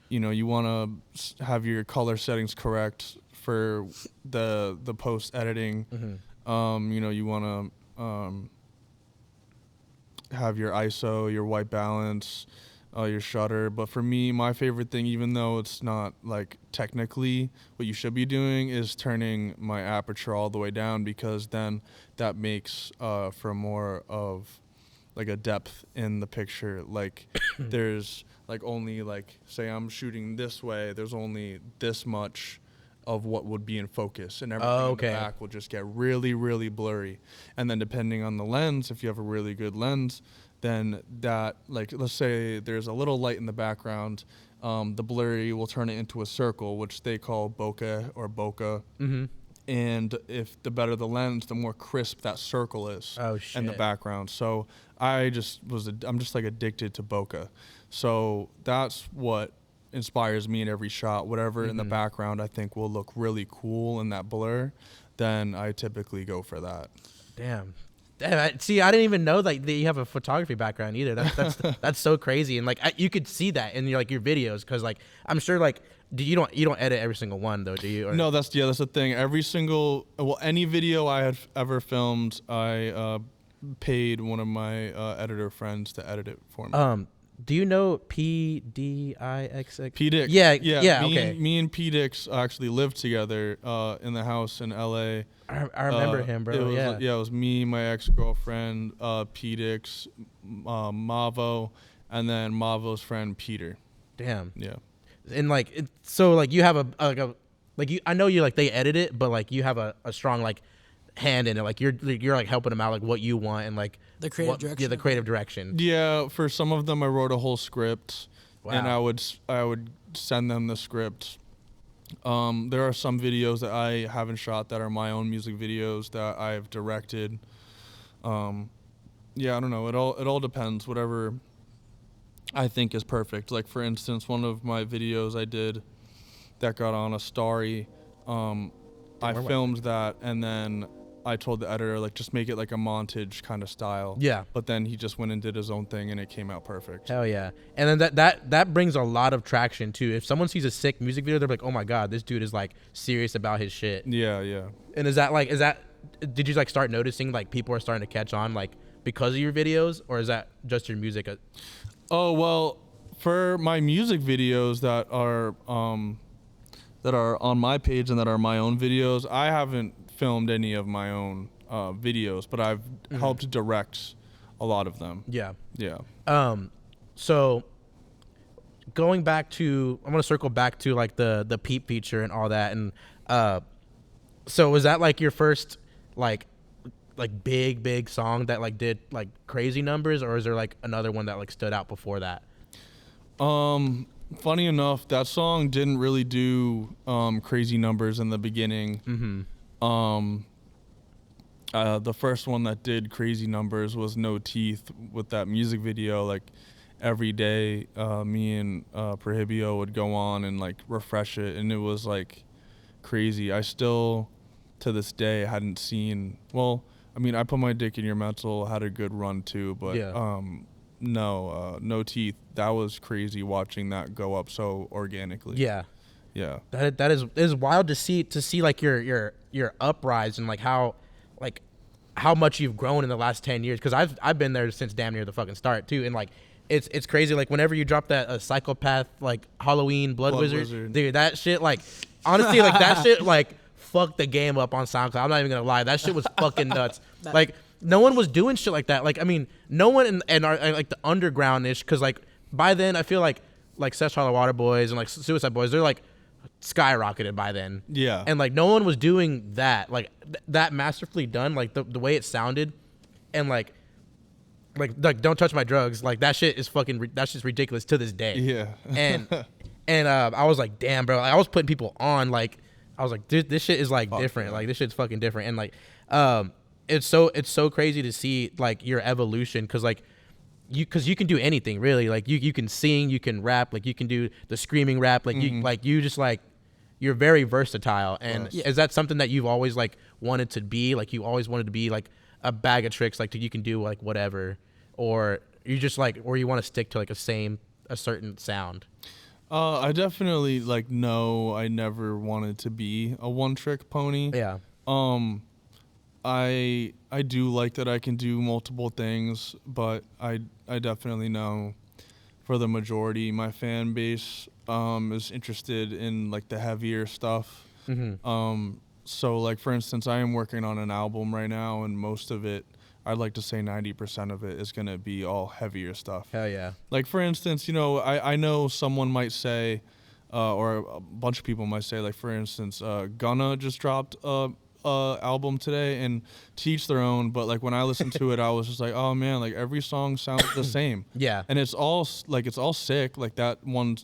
You know, you want to have your color settings correct for the post editing. You know, you want to have your ISO, your white balance, your shutter. But for me, my favorite thing, even though it's not like technically what you should be doing, is turning my aperture all the way down, because then that makes for more of like a depth in the picture. Like there's like only like, say I'm shooting this way, there's only this much of what would be in focus, and everything in the back will just get really, really blurry. And then depending on the lens, if you have a really good lens, then that, like, let's say there's a little light in the background, the blurry will turn it into a circle, which they call bokeh or bokeh. And if the better the lens, the more crisp that circle is in the background. So I'm just like addicted to bokeh. So that's what inspires me in every shot. Whatever in the background I think will look really cool in that blur, then I typically go for that. Damn. See, I didn't even know that you have a photography background either. That's that's so crazy. And like you could see that in your videos, because like I'm sure like you don't edit every single one though, do you? Or? No, that's the thing. Any video I had ever filmed, I paid one of my editor friends to edit it for me. Do you know PDIXX? PDix. Yeah. Okay. Me and PDix actually lived together in the house in LA. I remember him, bro. It was me, my ex-girlfriend, PDix, Mavo, and then Mavo's friend Peter. Damn. Yeah. And like so like you have I know you like they edit it, but like you have a strong like hand in it. Like you're like helping them out like what you want and like the creative direction. Yeah, the creative direction. Yeah, for some of them I wrote a whole script. Wow. And I would send them the script. There are some videos that I haven't shot that are my own music videos that I've directed. Yeah, I don't know. It all depends. Whatever I think is perfect. Like for instance, one of my videos I did that got on a Starry, I filmed that, and then I told the editor, like, just make it like a montage kind of style. Yeah. But then he just went and did his own thing, and it came out perfect. Hell yeah. And then that brings a lot of traction too. If someone sees a sick music video, they're like, oh my God, this dude is like serious about his shit. Yeah, yeah. And did you like start noticing like people are starting to catch on like because of your videos, or is that just your music? Oh, well, for my music videos that are on my page and that are my own videos, I haven't filmed any of my own videos, but I've helped direct a lot of them. Yeah. Yeah. So going back to, I'm gonna circle back to like the Peep feature and all that, and so was that like your first like big song that like did like crazy numbers, or is there like another one that like stood out before that? Funny enough, that song didn't really do crazy numbers in the beginning. The first one that did crazy numbers was No Teeth with that music video. Like every day, me and Prohibio would go on and like refresh it, and it was like crazy. I still, to this day, hadn't seen. Well, I mean, I Put My Dick in Your Mental had a good run too, but Yeah. No Teeth. That was crazy watching that go up so organically. Yeah. Yeah. That is wild to see like your uprise and like how much you've grown in the last 10 years, because I've been there since damn near the fucking start too, and like it's crazy. Like whenever you drop that Psychopath like Halloween Blood Wizard, dude, that shit like honestly like that shit like fucked the game up on SoundCloud. I'm not even gonna lie, that shit was fucking nuts. Like no one was doing shit like that. Like I mean, no one in our like the underground-ish, because like by then I feel like Sesh Hollow Water Boys and like Suicide Boys, they're like skyrocketed by then. Yeah. And like no one was doing that, like that masterfully done, like the way it sounded, and like Don't Touch My Drugs, like that shit is fucking that's just ridiculous to this day. Yeah. and I was like, damn, bro, I was putting people on, like I was like, this shit is like different. Yeah. Like this shit's fucking different. And like it's so crazy to see like your evolution, because like you can do anything really. Like you can sing, you can rap, like you can do the screaming rap, like you just like you're very versatile. And is that something that you've always like wanted to be? Like you always wanted to be like a bag of tricks, like you can do like whatever, or you just like, or you want to stick to like a certain sound? I definitely like I never wanted to be a one-trick pony. Yeah. I do like that I can do multiple things, but I definitely know for the majority my fan base is interested in like the heavier stuff. So like for instance, I am working on an album right now, and most of it, I'd like to say 90% of it is going to be all heavier stuff. Hell yeah. Like for instance, I know someone might say, or a bunch of people might say, like for instance, Gunna just dropped album today, and to each their own, but like when I listened to it, I was just like, oh man, like every song sounds the same. Yeah. And it's all sick. Like that one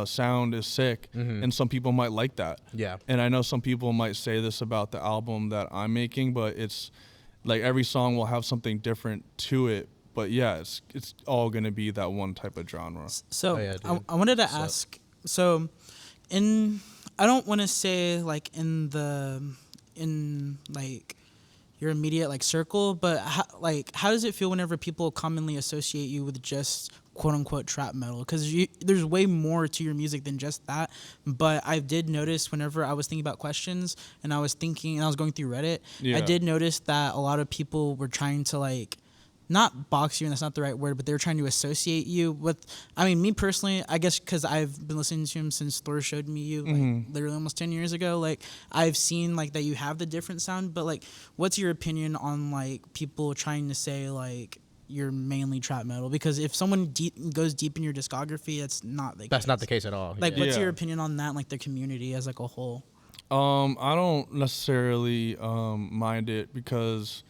sound is sick, and some people might like that. Yeah. And I know some people might say this about the album that I'm making, but it's like every song will have something different to it. But yeah, it's all gonna be that one type of genre. So Oh, yeah, dude. I wanted to ask. So, I don't want to say like in like your immediate like circle, but how does it feel whenever people commonly associate you with just quote unquote trap metal? Because there's way more to your music than just that. But I did notice whenever I was thinking about questions and I was going through Reddit, I did notice that a lot of people were trying to like not box you, and that's not the right word, but they were trying to associate you with, I mean, me personally, I guess because I've been listening to him since Thor showed me you, like, literally almost 10 years ago. Like, I've seen, like, that you have the different sound, but, like, what's your opinion on, like, people trying to say, like, you're mainly trap metal? Because if someone goes deep in your discography, that's not the case. That's not the case at all. Like, Yeah. what's your opinion on that, like, the community as, like, a whole? I don't necessarily mind it, because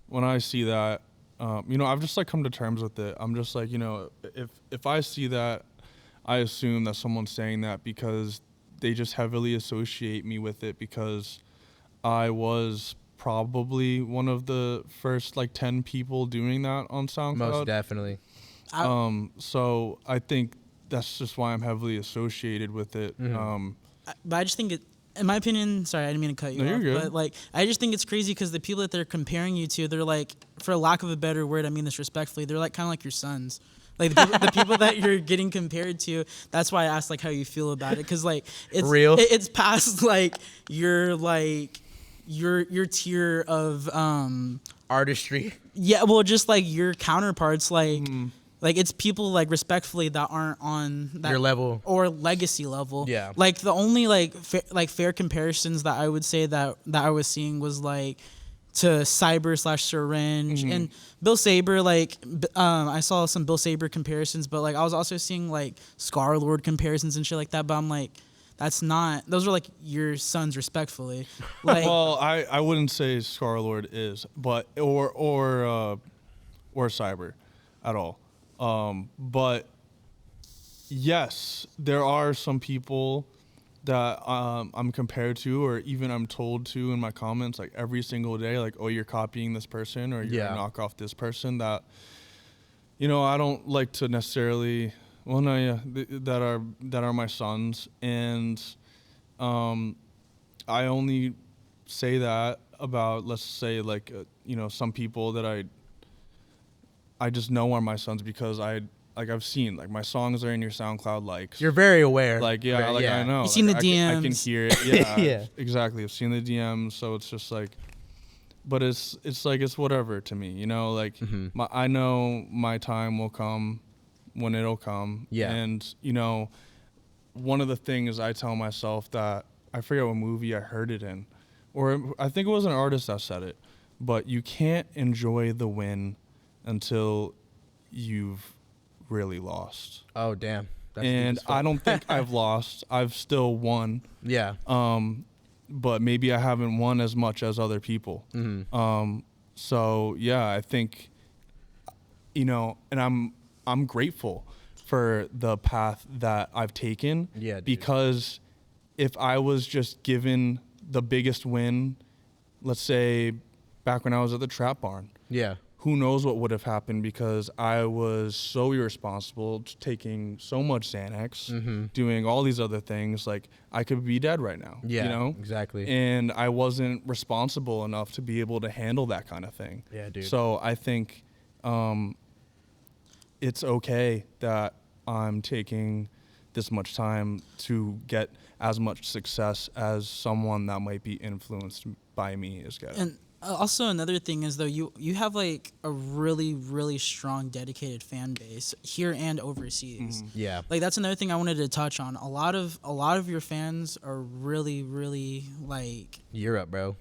when I see that, I've just like come to terms with it. I'm just like, if I see that, I assume that someone's saying that because they just heavily associate me with it, because I was probably one of the first like 10 people doing that on SoundCloud. Most definitely. So I think that's just why I'm heavily associated with it. But I just think in my opinion, sorry, I didn't mean to cut you No, you're off, good. but like, I just think it's crazy because the people that they're comparing you to, they're like, for lack of a better word, I mean this respectfully, they're like kind of like your sons. Like the people that you're getting compared to. That's why I asked like how you feel about it, because like it's Real? it's past like your tier of Artistry. yeah, well, just like your counterparts, like it's people like respectfully that aren't on that Your level. or legacy level. Yeah. Like the only like fair comparisons that I would say that I was seeing was like to Cyber / Syringe and Bill Saber. Like I saw some Bill Saber comparisons, but like I was also seeing like Scar-Lord comparisons and shit like that. But I'm like, that's not. Those are like your sons, respectfully. Like, Well, I wouldn't say Star-Lord is, but or Cyber at all. But yes, there are some people that I'm compared to, or even I'm told to in my comments, like every single day, like, oh, you're copying this person, or you're gonna knock off this person. That, you know, I don't like to necessarily. Well, no, yeah, that are my sons, and I only say that about, let's say, like you know, some people that I just know are my sons because I've seen, like, my songs are in your SoundCloud likes. You're very aware. Like, yeah, like I know. You've seen like, the I can DMs. hear it. Yeah, Yeah. exactly. I've seen the DMs, so it's just like, but it's like it's whatever to me, you know. Like I know my time will come when it'll come. Yeah. And you know, one of the things I tell myself, that I forget what movie I heard it in, or I think it was an artist that said it, but you can't enjoy the win until you've really lost. Oh, damn. That's deep And as fuck. I don't think I've lost. I've still won. Yeah. But maybe I haven't won as much as other people. So yeah, I think, you know, and I'm grateful for the path that I've taken. Yeah, dude. Because if I was just given the biggest win, let's say back when I was at the Trap Barn, Yeah. who knows what would have happened, because I was so irresponsible, taking so much Xanax, doing all these other things. Like, I could be dead right now. Yeah, you know? exactly. And I wasn't responsible enough to be able to handle that kind of thing. Yeah, dude. So I think it's okay that I'm taking this much time to get as much success as someone that might be influenced by me is getting. And also another thing is though, you have like a really, really strong dedicated fan base here and overseas. Yeah. Like that's another thing I wanted to touch on. A lot of your fans are really, really like Europe, bro.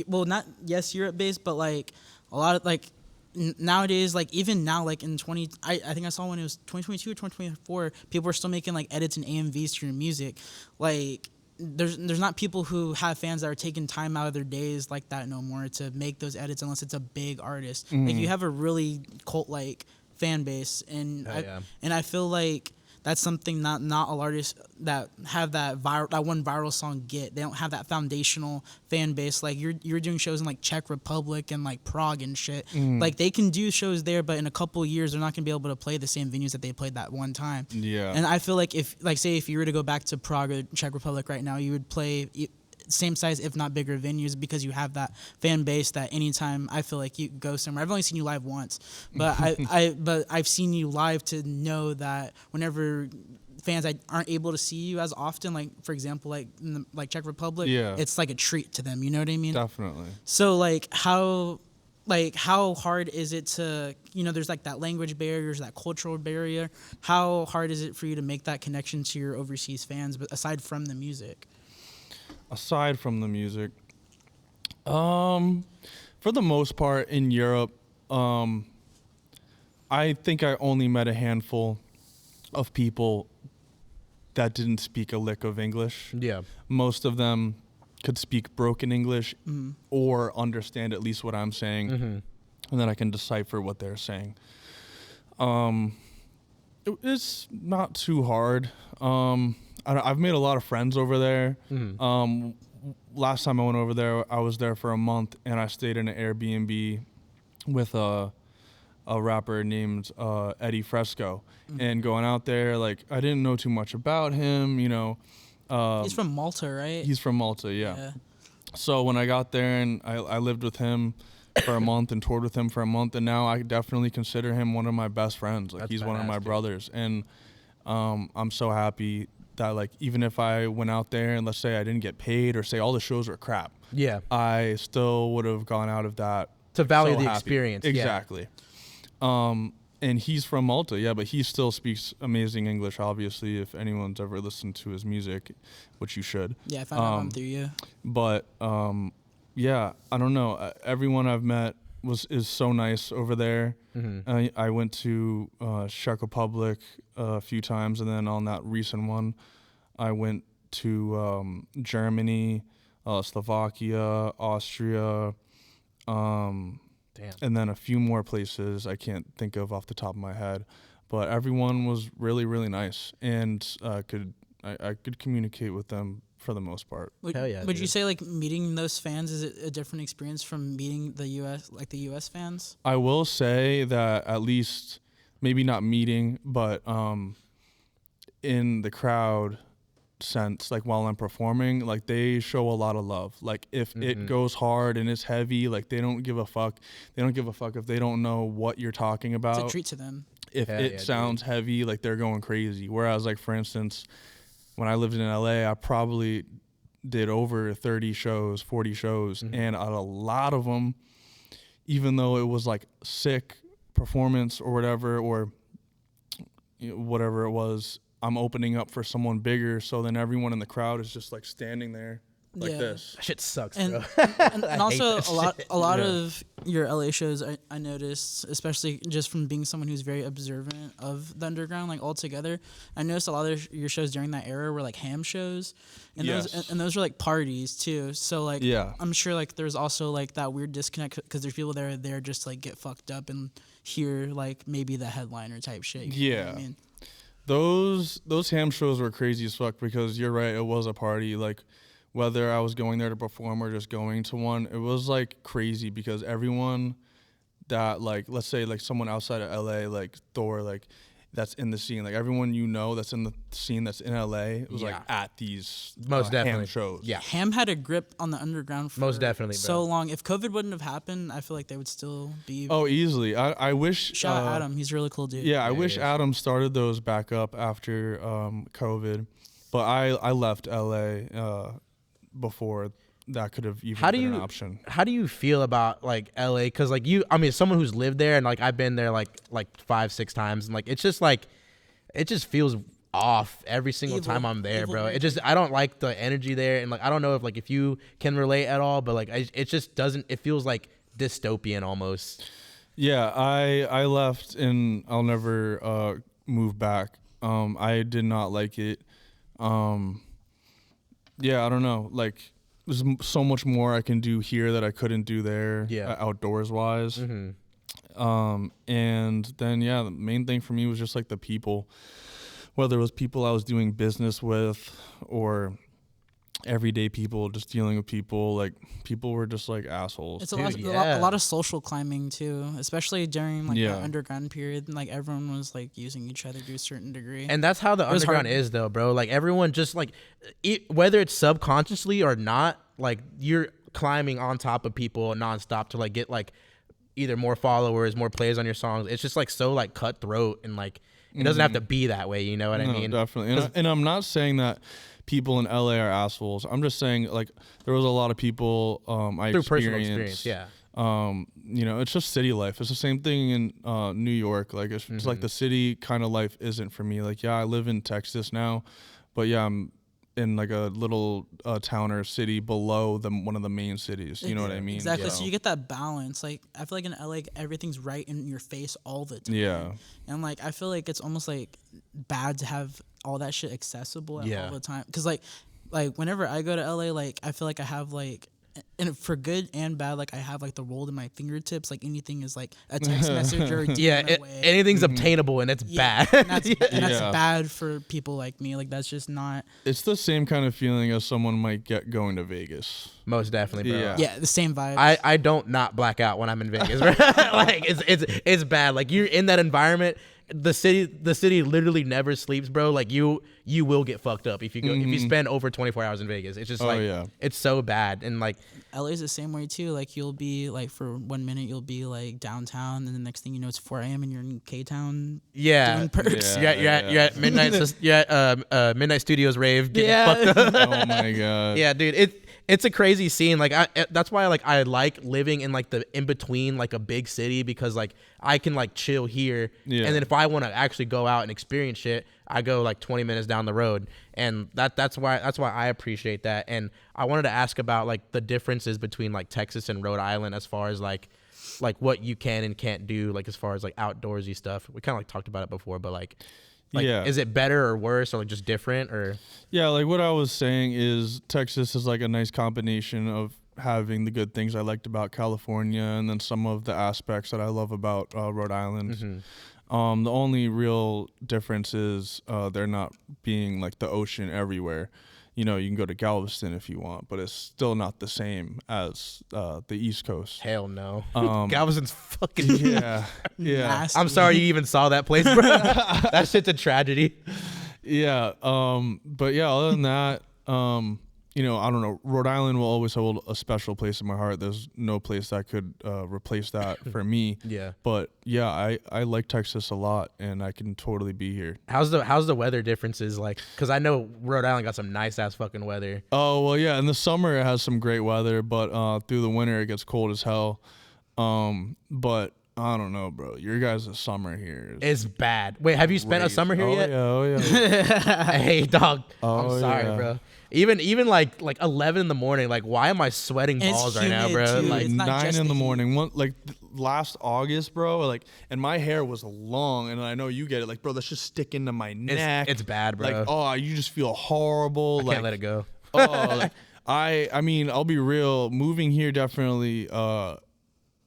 well, not Europe based, but like a lot of like nowadays, like even now, like in I think I saw when it was 2022 or 2024, people were still making like edits and AMVs to your music. Like there's not people who have fans that are taking time out of their days like that no more to make those edits unless it's a big artist. Like you have a really cult like fan base, and I feel like that's something not all artists that have that one viral song get. They don't have that foundational fan base. Like you're doing shows in like Czech Republic and like Prague and shit. Like they can do shows there, but in a couple of years they're not gonna be able to play the same venues that they played that one time. Yeah. And I feel like if you were to go back to Prague or Czech Republic right now, you would play same size if not bigger venues, because you have that fan base that anytime I feel like you go somewhere. I've only seen you live once, but I've seen you live to know that whenever fans aren't able to see you as often, like for example like in the, like Czech Republic, it's like a treat to them, you know what I mean? Definitely. So like how hard is it to, you know, there's like that language barrier, that cultural barrier. How hard is it for you to make that connection to your overseas fans, but aside from the music? Aside from the music, for the most part in Europe, I think I only met a handful of people that didn't speak a lick of English. Yeah. Most of them could speak broken English or understand at least what I'm saying, and then I can decipher what they're saying. It's not too hard. I've made a lot of friends over there. Last time I went over there, I was there for a month, and I stayed in an Airbnb with a rapper named Eddie Fresco. And going out there, like, I didn't know too much about him, you know. He's from Malta, right? He's from Malta, yeah. So when I got there and I lived with him for a month and toured with him for a month, and now I definitely consider him one of my best friends. Like, he's one of my brothers, and I'm so happy that, like, even if I went out there and let's say I didn't get paid or say all the shows were crap, I still would have gone out of that to value so the happy. experience. Exactly. And he's from Malta, but he still speaks amazing English, obviously, if anyone's ever listened to his music, which you should. Yeah, I found out him through you. But, yeah, I don't know. Everyone I've met is so nice over there. I went to Czech Republic a few times, and then on that recent one, I went to Germany, Slovakia, Austria, and then a few more places I can't think of off the top of my head. But everyone was really, really nice, and I could communicate with them for the most part. Would you say, like, meeting those fans is a different experience from meeting the U.S. fans? I will say that at least, maybe not meeting, but in the crowd sense, like while I'm performing, like they show a lot of love. Like if it goes hard and it's heavy, like they don't give a fuck. They don't give a fuck if they don't know what you're talking about. It's a treat to them. If it sounds heavy, like they're going crazy. Whereas, like, for instance, when I lived in LA, I probably did over 30 shows, 40 shows, and on a lot of them, even though it was like sick performance or whatever, or whatever it was, I'm opening up for someone bigger, so then everyone in the crowd is just like standing there like this. That shit sucks, and, bro. and also a lot of your LA shows, I noticed, especially just from being someone who's very observant of the underground, like altogether, I noticed a lot of your shows during that era were like ham shows, and those were like parties too. So like, I'm sure like there's also like that weird disconnect because there's people there just like get fucked up and hear like maybe the headliner type shit. You know what I mean? Those ham shows were crazy as fuck because you're right, it was a party. Like, whether I was going there to perform or just going to one, it was like crazy because everyone that, like, let's say like someone outside of LA, like Thor, like that's in the scene, like everyone that's in the scene that's in LA was like at these ham shows. Yeah, ham had a grip on the underground for most definitely, bro. So long. If COVID wouldn't have happened, I feel like they would still be. Oh, easily. I wish. Shout out Adam, he's a really cool dude. Yeah, I wish Adam started those back up after COVID, but I left LA before that could have even been an option. How do you feel about like LA? Because like someone who's lived there and like I've been there like 5-6 times, and like it's just like it just feels off every single time I'm there, bro. It just, I don't like the energy there, and like I don't know if you can relate at all, but like it just doesn't. It feels like dystopian almost. Yeah, I left and I'll never move back. I did not like it. Yeah, I don't know. Like, there's so much more I can do here that I couldn't do there. Yeah, outdoors wise. And then the main thing for me was just like the people, whether it was people I was doing business with or everyday people, just dealing with people. Like, people were just like assholes. It's a lot of social climbing too, especially during like the underground period. Like, everyone was like using each other to a certain degree. And that's how the underground is, though, bro. Like, everyone just like, whether it's subconsciously or not, like you're climbing on top of people nonstop to like get like either more followers, more plays on your songs. It's just like so like cutthroat, and like it doesn't have to be that way. You know what I mean? Definitely. And I'm not saying that people in LA are assholes. I'm just saying, like, there was a lot of people I through experienced. Personal experience, you know, it's just city life. It's the same thing in New York. Like, it's like the city kind of life isn't for me. Like, I live in Texas now, but I'm in like a little town or city below one of the main cities. You know what I mean? Exactly. So you get that balance. Like, I feel like in LA, everything's right in your face all the time. Yeah. And like, I feel like it's almost like bad to have all that shit accessible all the time. Cause like whenever I go to LA, like I feel like I have like, and for good and bad, like I have like the world in my fingertips. Like, anything is like a text message or a DM away. Anything's obtainable, and it's bad. And that's bad for people like me. Like, that's just not. It's the same kind of feeling as someone might get going to Vegas. Most definitely, bro. Yeah, the same vibe. I don't not black out when I'm in Vegas, bro. Like, it's bad. Like, you're in that environment, the city literally never sleeps, bro. Like you will get fucked up if you go if you spend over 24 hours in Vegas. It's just it's so bad. And like LA's the same way too. Like you'll be like for 1 minute you'll be like downtown, and the next thing you know it's 4 a.m. and you're in K-Town. Doing perks. You're at midnight. You're at Midnight Studios rave. Fucked up. Oh my god. Yeah, dude. It's a crazy scene. Like that's why like I like living in like the in between like a big city, because like I can like chill here, and then if I want to actually go out and experience shit, I go like 20 minutes down the road, and that's why I appreciate that. And I wanted to ask about like the differences between like Texas and Rhode Island as far as like what you can and can't do, like as far as like outdoorsy stuff. We kind of like talked about it before, but like is it better or worse, or like just different? Or like what I was saying is Texas is like a nice combination of having the good things I liked about California and then some of the aspects that I love about Rhode Island. Mm-hmm. The only real difference is there not being like the ocean everywhere. You know, you can go to Galveston if you want, but it's still not the same as the East Coast. Hell no. Galveston's fucking yeah. Nasty. I'm sorry you even saw that place, bro. That shit's a tragedy. Yeah. But yeah, other than that, you know, I don't know. Rhode Island will always hold a special place in my heart. There's no place that could replace that for me. Yeah. But yeah, I like Texas a lot, and I can totally be here. How's the weather differences like? Because I know Rhode Island got some nice ass fucking weather. Oh well, yeah. In the summer it has some great weather, but through the winter it gets cold as hell. But I don't know, bro. Your guys' summer here is bad. Wait, have you spent a summer here yet? Oh yeah. Hey, dog. Oh, I'm sorry, yeah. bro. Even like 11 in the morning, like why am I sweating It's balls right now, humid, bro? too. Like It's not 9 just in the the heat. morning. Last August, bro. Like, and my hair was long, and I know you get it. Like, bro, that's just stick into my neck. it's bad, bro. Like, oh, you just feel horrible. I can't let it go. Like, I mean, I'll be real. Moving here definitely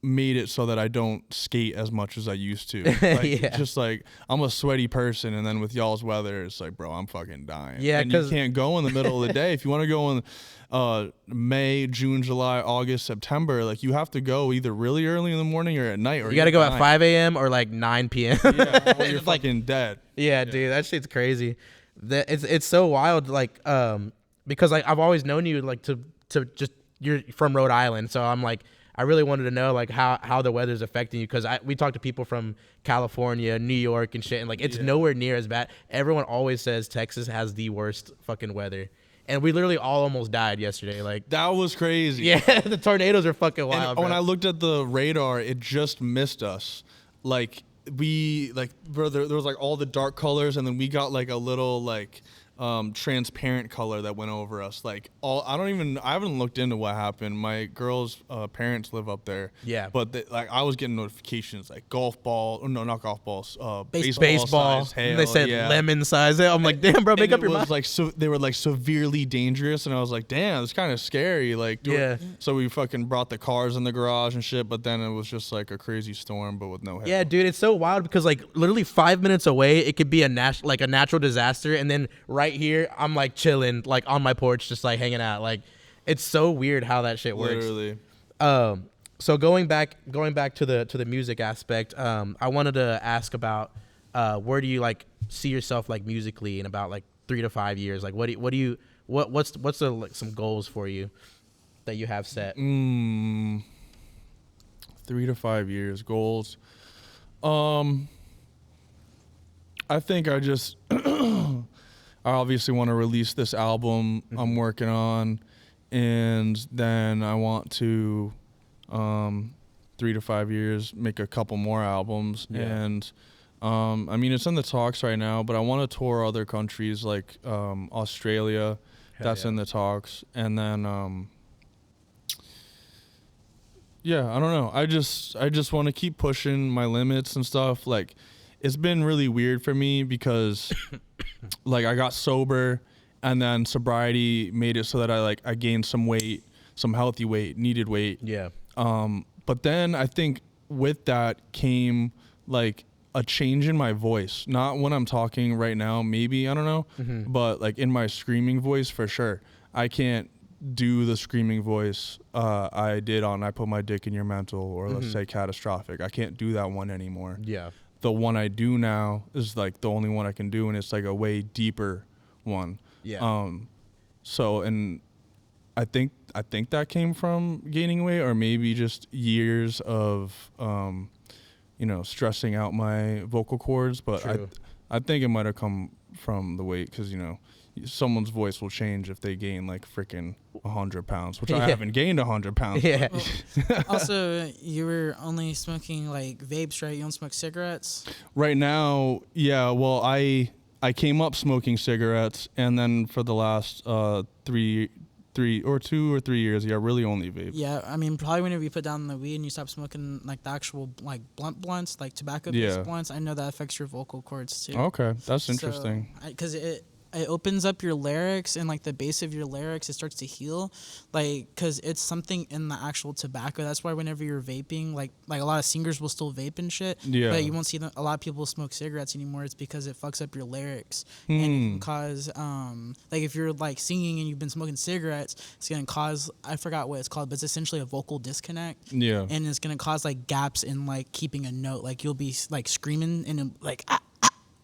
made it so that I don't skate as much as I used to. Like, just like I'm a sweaty person, and then with y'all's weather, it's like, bro, I'm fucking dying. Yeah, and you can't go in the middle of the day. If you want to go in May, June, July, August, September, like you have to go either really early in the morning or at night. Or You got to go at 5 a.m. or like 9 p.m. Yeah, or you're It's like- fucking dead. Yeah, dude, that shit's crazy. It's so wild, like because like I've always known you like to just you're from Rhode Island, so I'm like I really wanted to know like how the weather's affecting you, because we talk to people from California, New York, and shit, and like it's nowhere near as bad. Everyone always says Texas has the worst fucking weather, and we literally all almost died yesterday. Like That was crazy. yeah, the tornadoes are fucking wild. And bro. when I looked at the radar, it just missed us. Like bro, there was like all the dark colors, and then we got like a little like transparent color that went over us. Like I haven't looked into what happened. My girl's parents live up there. Yeah. But like I was getting notifications like golf ball. Oh, no, not golf balls. baseball. size hail. They said yeah. lemon size. I'm like, damn, bro, make And up your it was mind. like they were like severely dangerous, and I was like, damn, it's kind of scary. Like, So we fucking brought the cars in the garage and shit, but then it was just like a crazy storm, but with no hail. Yeah, dude, it's so wild because like literally 5 minutes away, it could be a natural disaster, and then right here, I'm like chilling, like on my porch, just like hanging out. Like, it's so weird how that shit works. Literally. So going back to the music aspect, I wanted to ask about where do you like see yourself like musically in about like 3 to 5 years? Like, what's the like some goals for you that you have set? 3 to 5 years goals. I think I just I obviously want to release this album I'm working on, and then I want to 3 to 5 years make a couple more albums. And I mean, it's in the talks right now, but I want to tour other countries like Australia. That's in the talks. And then I don't know. I just want to keep pushing my limits and stuff. Like, it's been really weird for me because like I got sober, and then sobriety made it so that I gained some weight, some healthy weight, needed weight. Yeah. But then I think with that came like a change in my voice. Not when I'm talking right now, maybe, I don't know, but like in my screaming voice for sure. I can't do the screaming voice I did on I Put My Dick in Your Mental, or let's say Catastrophic. I can't do that one anymore. Yeah. the one I do now is like the only one I can do, and it's like a way deeper one. Yeah. So, and I think that came from gaining weight, or maybe just years of stressing out my vocal cords. But True. I think it might have come from the weight, because someone's voice will change if they gain like freaking 100 pounds, which I haven't gained 100 pounds. Yeah. Also, you were only smoking like vapes, right? You don't smoke cigarettes? Right now, yeah. Well, I came up smoking cigarettes, and then for the last 2 or 3 years, really only vape. Yeah, I mean, probably whenever you put down the weed and you stop smoking like the actual like blunts, like tobacco-based blunts, I know that affects your vocal cords too. Okay, that's interesting. Because it opens up your larynx, and like the base of your larynx, it starts to heal, like because it's something in the actual tobacco. That's why whenever you're vaping, like a lot of singers will still vape and shit. Yeah. But you won't see a lot of people smoke cigarettes anymore. It's because it fucks up your larynx, and it can cause like if you're like singing and you've been smoking cigarettes, it's gonna cause, I forgot what it's called, but it's essentially a vocal disconnect. Yeah. And it's gonna cause like gaps in like keeping a note. Like you'll be like screaming and like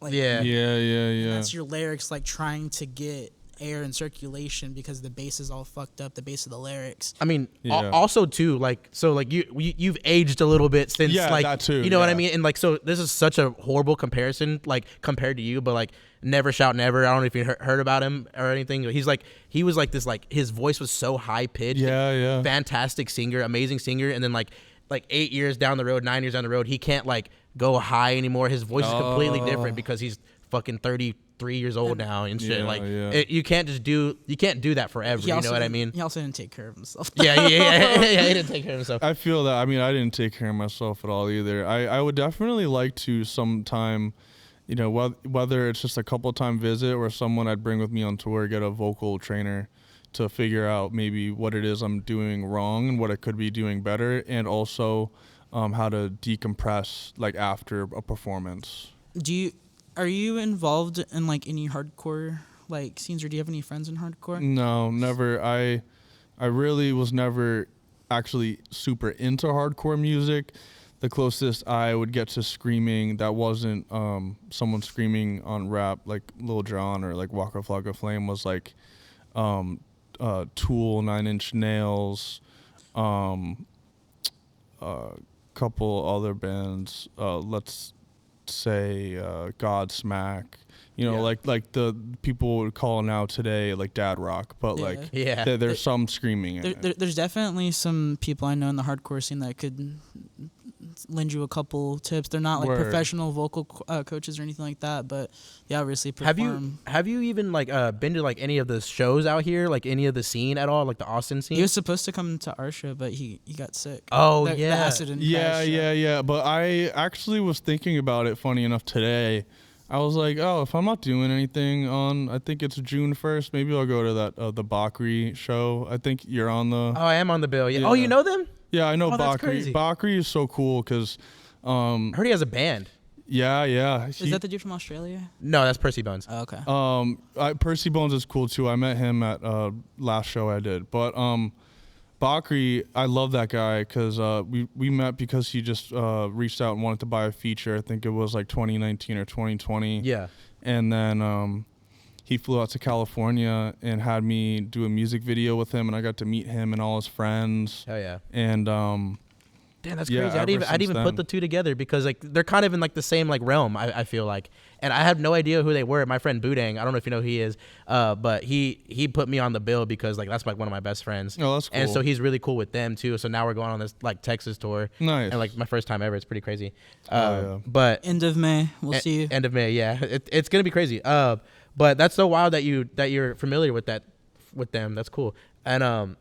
like, Yeah. Yeah. that's your larynx like trying to get air and circulation because the base is all fucked up, the base of the larynx. I mean, Yeah. also too, like, so like you've aged a little bit since, like, that too, you know what I mean? And like, so this is such a horrible comparison, like compared to you, but like Never Shout Never. I don't know if you heard about him or anything. He was like this, like his voice was so high pitched. Yeah. Fantastic singer, amazing singer. And then like 8 years down the road, 9 years down the road, he can't like go high anymore. His voice is completely different because he's fucking 33 years old now and shit. You can't do that forever. You know what I mean? He also didn't take care of himself. Yeah, he didn't take care of himself. I feel that. I mean, I didn't take care of myself at all either. I would definitely like to sometime, whether it's just a couple time visit or someone I'd bring with me on tour, get a vocal trainer to figure out maybe what it is I'm doing wrong and what I could be doing better, and also how to decompress like after a performance. Are you involved in like any hardcore like scenes, or do you have any friends in hardcore? No, never. I really was never actually super into hardcore music. The closest I would get to screaming that wasn't someone screaming on rap like Lil Jon or like Waka Flocka Flame was like Tool, 9 Inch Nails, couple other bands. Let's say Godsmack. Like the people would call now today like dad rock, but there's some screaming in it. There's definitely some people I know in the hardcore scene that could lend you a couple tips. They're not like professional vocal coaches or anything like that, but they obviously perform. Have you even like been to like any of the shows out here, like any of the scene at all, like the Austin scene? He was supposed to come to our show, but he got sick. Oh, the acid and yeah. But I actually was thinking about it, funny enough, today. I was like, oh, if I'm not doing anything on, I think it's June 1st, maybe I'll go to that the Bakri show. I think you're on the... Oh, I am on the bill. Yeah. Oh, you know them? Yeah, I know Bakri. That's Bakri. crazy. Bakri is so cool because... I heard he has a band. Yeah. Is that the dude from Australia? No, that's Percy Bones. Oh, okay. Percy Bones is cool too. I met him at last show I did. But Bakri, I love that guy because we met because he just reached out and wanted to buy a feature. I think it was like 2019 or 2020. Yeah. And then he flew out to California and had me do a music video with him, and I got to meet him and all his friends. Oh yeah. And damn, that's crazy. I'd even put the two together because like they're kind of in like the same like realm. I feel like, and I have no idea who they were. My friend Budang, I don't know if you know who he is, but he put me on the bill because like that's like one of my best friends. Oh, that's cool. And so he's really cool with them too. So now we're going on this like Texas tour. Nice. And like my first time ever. It's pretty crazy. Yeah. But end of May, we'll see you. End of May, yeah. It's gonna be crazy. But that's so wild that you're familiar with them. That's cool. And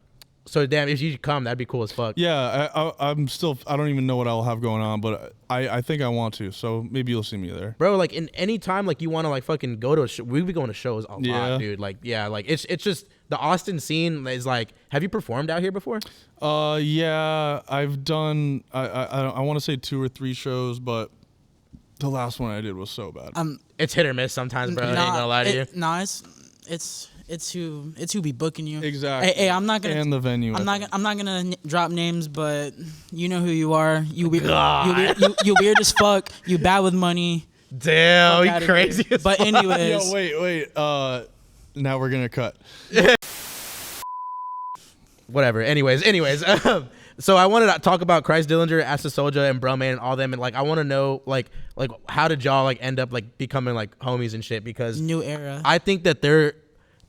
so damn, if you come, that'd be cool as fuck. Yeah, I'm still. I don't even know what I'll have going on, but I think I want to. So maybe you'll see me there, bro. Like in any time, like you want to like fucking go to a show. We be going to shows a lot, dude. Like like it's just the Austin scene is like. Have you performed out here before? Yeah, I've done. I want to say 2 or 3 shows, but the last one I did was so bad. It's hit or miss sometimes, bro. I ain't gonna lie to you. No, It's who be booking you. Exactly. Hey, I'm not gonna. And the venue. I'm not gonna drop names, but you know who you are. You weird. God. You weird as fuck. You bad with money. Damn, Fuck you outta crazy here. as But fuck. anyways, Yo, wait. Now we're gonna cut. Whatever. Anyways. So I wanted to talk about Christ Dillinger, Acid Soulja, and Brumman and all them, and like I want to know like how did y'all like end up like becoming like homies and shit? Because new era. I think that they're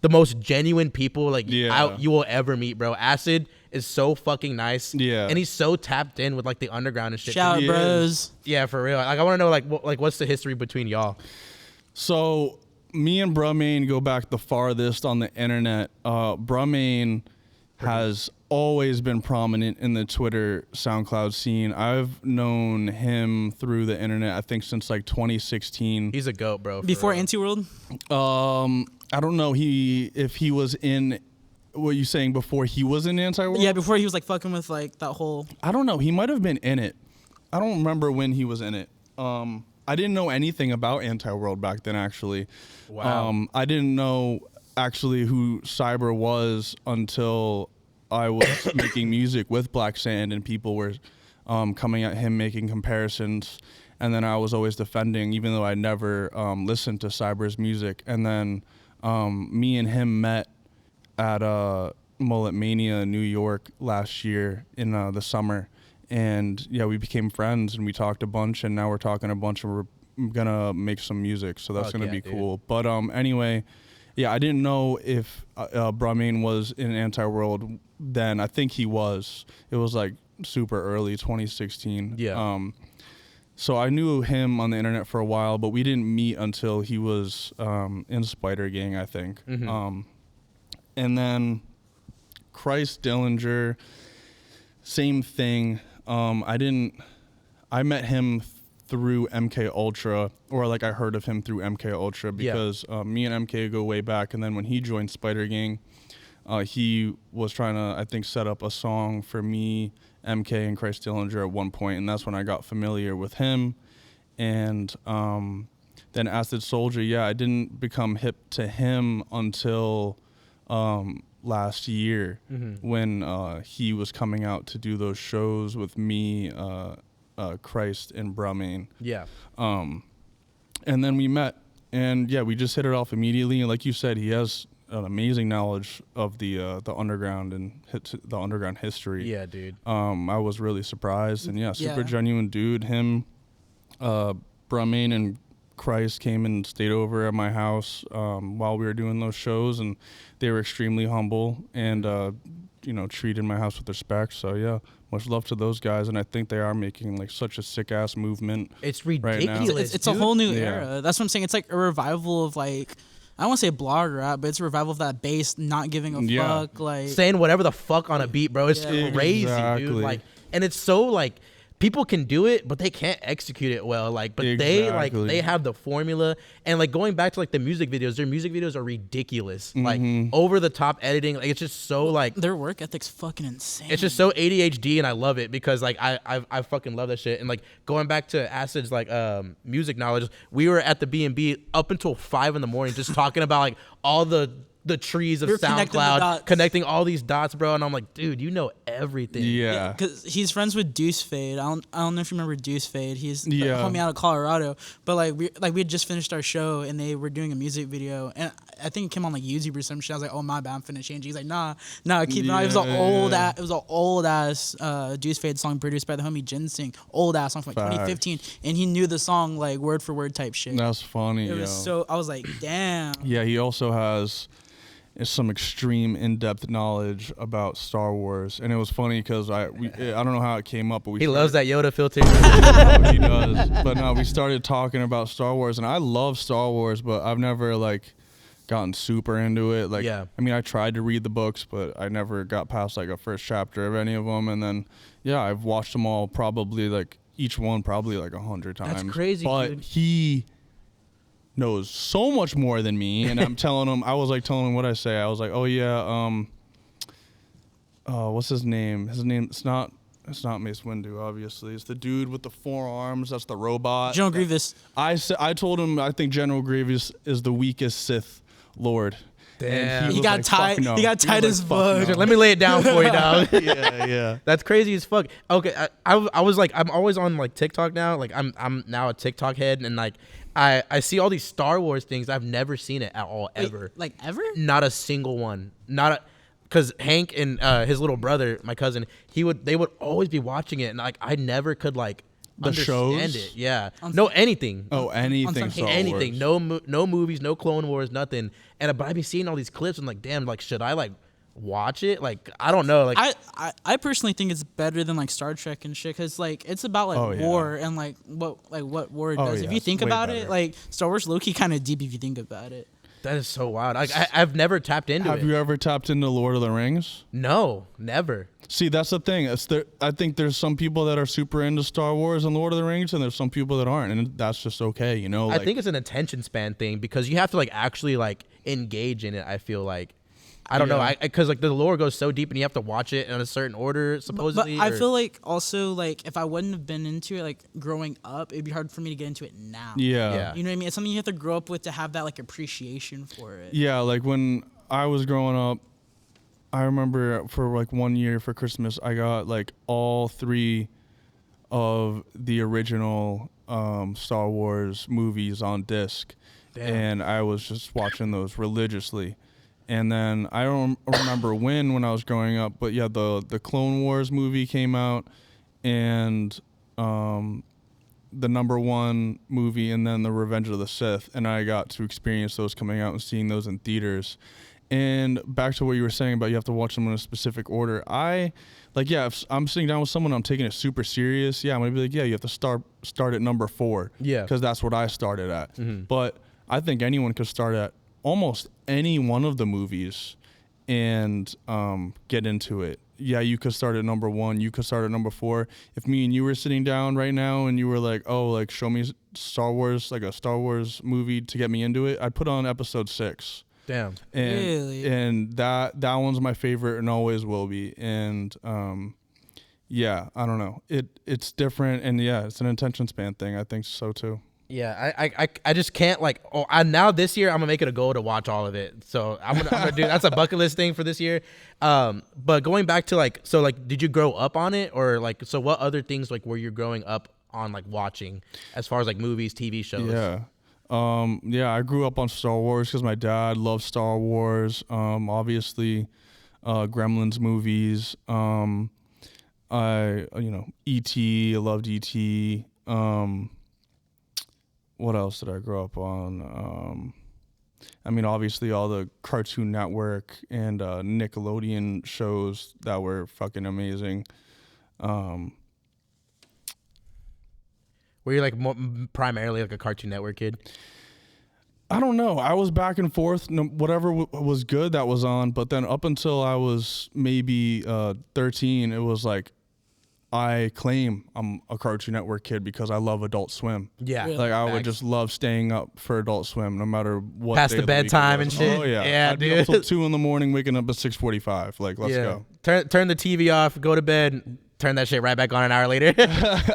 the most genuine people like Yeah. you will ever meet, bro. Acid is so fucking nice, Yeah. and he's so tapped in with like the underground and shit. Shout out, He bros. Yeah, for real. Like I want to know like what's the history between y'all? So me and Brumane go back the farthest on the internet. Brumane has always been prominent in the Twitter SoundCloud scene. I've known him through the internet, I think since like 2016. He's a goat, bro. for Before real. Anti-World? I don't know if he was in, what you saying, before he was in Anti-World? Yeah, before he was like fucking with like that whole. I don't know. He might have been in it. I don't remember when he was in it. I didn't know anything about Anti-World back then, actually. Wow. I didn't know actually who Cyber was until I was making music with Black Sand and people were coming at him making comparisons. And then I was always defending, even though I never listened to Cyber's music. And then me and him met at Mullet Mania in New York last year in the summer. And yeah, we became friends and we talked a bunch, and now we're talking a bunch, and we're gonna make some music. So that's Fuck gonna yeah, be dude. cool. But anyway, yeah, I didn't know if Brumane was in Anti-World then. I think he was. It was like super early, 2016. Yeah. So I knew him on the internet for a while, but we didn't meet until he was in Spider Gang, I think. Mm-hmm. And then Christ Dillinger, same thing. I met him through MK Ultra, or like I heard of him through MK Ultra, because me and MK go way back. And then when he joined Spider Gang, he was trying to, I think, set up a song for me, MK, and Christ Dillinger at one point, and that's when I got familiar with him. And then Acid Soulja, yeah, I didn't become hip to him until last year, when he was coming out to do those shows with me, Christ, and Brumane. Yeah. And then we met, and yeah, we just hit it off immediately. And like you said, he has an amazing knowledge of the underground and the underground history. Yeah, dude. I was really surprised, and yeah, super Yeah. genuine dude. Him, Brumane, and Christ came and stayed over at my house while we were doing those shows, and they were extremely humble and treated my house with respect. So yeah, much love to those guys, and I think they are making like such a sick ass movement. It's Right now. ridiculous. It's a dude. whole new Yeah. era. That's what I'm saying. It's like a revival of like, I don't want to say blog rap, but it's a revival of that bass, not giving a Yeah. fuck. Like, saying whatever the fuck on a beat, bro. It's Yeah. crazy, dude. Exactly. Like, and it's so like people can do it, but they can't execute it well. Like, but Exactly. they have the formula. And like going back to like the music videos, their music videos are ridiculous. Like over the top editing. Like it's just so like their work ethic's fucking insane. it's just so ADHD, and I love it because like I fucking love that shit. And like going back to Acid's like music knowledge, we were at the B&B up until 5 a.m. just talking about like all the trees of You're connecting the SoundCloud, dots. connecting all these dots, bro. And I'm like, dude, you know everything. Yeah. because he's friends with Deuce Fade. I don't know if you remember Deuce Fade. He's the Yeah. homie out of Colorado. But we had just finished our show and they were doing a music video, and I think it came on like YouTube or some shit. I was like, oh my bad, I'm finna change it. He's like, nah, keep it on. It was an old ass Deuce Fade song produced by the homie Ginseng. Old ass song from like Facts. 2015, and he knew the song like word for word type shit. That's funny, It yo. was so, I was like, damn. Yeah, he also has some extreme in-depth knowledge about Star Wars, and it was funny because I don't know how it came up, but He loves that Yoda filter. He does. But no, we started talking about Star Wars, and I love Star Wars, but I've never like gotten super into it. Like, Yeah. I mean, I tried to read the books, but I never got past like a first chapter of any of them, and then yeah, I've watched them all, probably like each one probably like 100 times. That's crazy, but dude. he knows so much more than me, and I'm telling him, I was like telling him what I say. I was like, oh yeah, what's his name? His name, it's not Mace Windu, obviously. It's the dude with the 4 arms. That's the robot. General Grievous. I told him I think General Grievous is the weakest Sith Lord, Damn. And He was got like, tight. "Fuck no." He got tight was as like, "Fuck fuck. no." Let me lay it down for you, dog. Yeah. That's crazy as fuck. Okay, I was like, I'm always on like TikTok now. Like I'm now a TikTok head, and like I see all these Star Wars things. I've never seen it at all Wait, ever. like ever? Not a single one. Because Hank and his little brother, my cousin, they would always be watching it, and like I never could like The understand shows? it. Yeah, On no anything. Oh, anything some Star Anything. Wars. No movies, no Clone Wars, nothing. And but I be seeing all these clips and like, damn, like should I like watch it? Like I don't know. Like I personally think it's better than like Star Trek and shit, cause like it's about like Oh, yeah. war and like what war Oh, does. yeah, If you it's think way about better. it, like Star Wars low-key kind of deep if you think about it. that is so wild. Like I've never tapped into Have it. you ever tapped into Lord of the Rings? No, never. See, that's the thing. I think there's some people that are super into Star Wars and Lord of the Rings, and there's some people that aren't, and that's just okay, you know. I Like, think it's an attention span thing because you have to like actually like engage in it. I feel like I don't know. Because like the lore goes so deep and you have to watch it in a certain order But supposedly. I or- feel like also like if I wouldn't have been into it like growing up, it'd be hard for me to get into it now. Yeah. You know what I mean? It's something you have to grow up with to have that like appreciation for it. Yeah, like when I was growing up, I remember for like 1 year for Christmas, I got like all 3 of the original Star Wars movies on disc. Damn. And I was just watching those religiously. And then I don't remember when I was growing up, but yeah, the Clone Wars movie came out, and the #1 movie, and then the Revenge of the Sith, and I got to experience those coming out and seeing those in theaters. And back to what you were saying about you have to watch them in a specific order. If I'm sitting down with someone, I'm taking it super serious. Yeah, I'm gonna be like, yeah, you have to start at #4. Yeah. because that's what I started at. Mhm. But I think anyone could start at almost any one of the movies and get into it. Yeah, you could start at #1. You could start at #4. If me and you were sitting down right now and you were like, oh, like show me Star Wars, like a Star Wars movie to get me into it, I'd put on episode 6. Damn. And, Really? And that one's my favorite and always will be. And yeah, I don't know. It's different, and yeah, it's an attention span thing. I think so too. Yeah, I just can't like. Oh, now this year I'm gonna make it a goal to watch all of it. So I'm gonna do that's a bucket list thing for this year. But going back to like, so like, did you grow up on it, or like, so what other things like were you growing up on like watching as far as like movies, TV shows? Yeah. Yeah, I grew up on Star Wars because my dad loved Star Wars. Obviously, Gremlins movies. E.T. I loved E.T. What else did I grow up on? Obviously all the Cartoon Network and Nickelodeon shows that were fucking amazing. Were you like primarily like a Cartoon Network kid? I don't know. I was back and forth. Whatever was good, that was on. But then up until I was maybe 13, it was like I claim I'm a Cartoon Network kid because I love Adult Swim. Yeah. Really? Like I would Facts. just love staying up for Adult Swim, no matter what. Past day the of week it bedtime was. and shit? Oh yeah, Yeah, I'd be up dude. till 2 a.m, waking up at 6:45. Like let's go. Turn the TV off, go to bed, turn that shit right back on an hour later.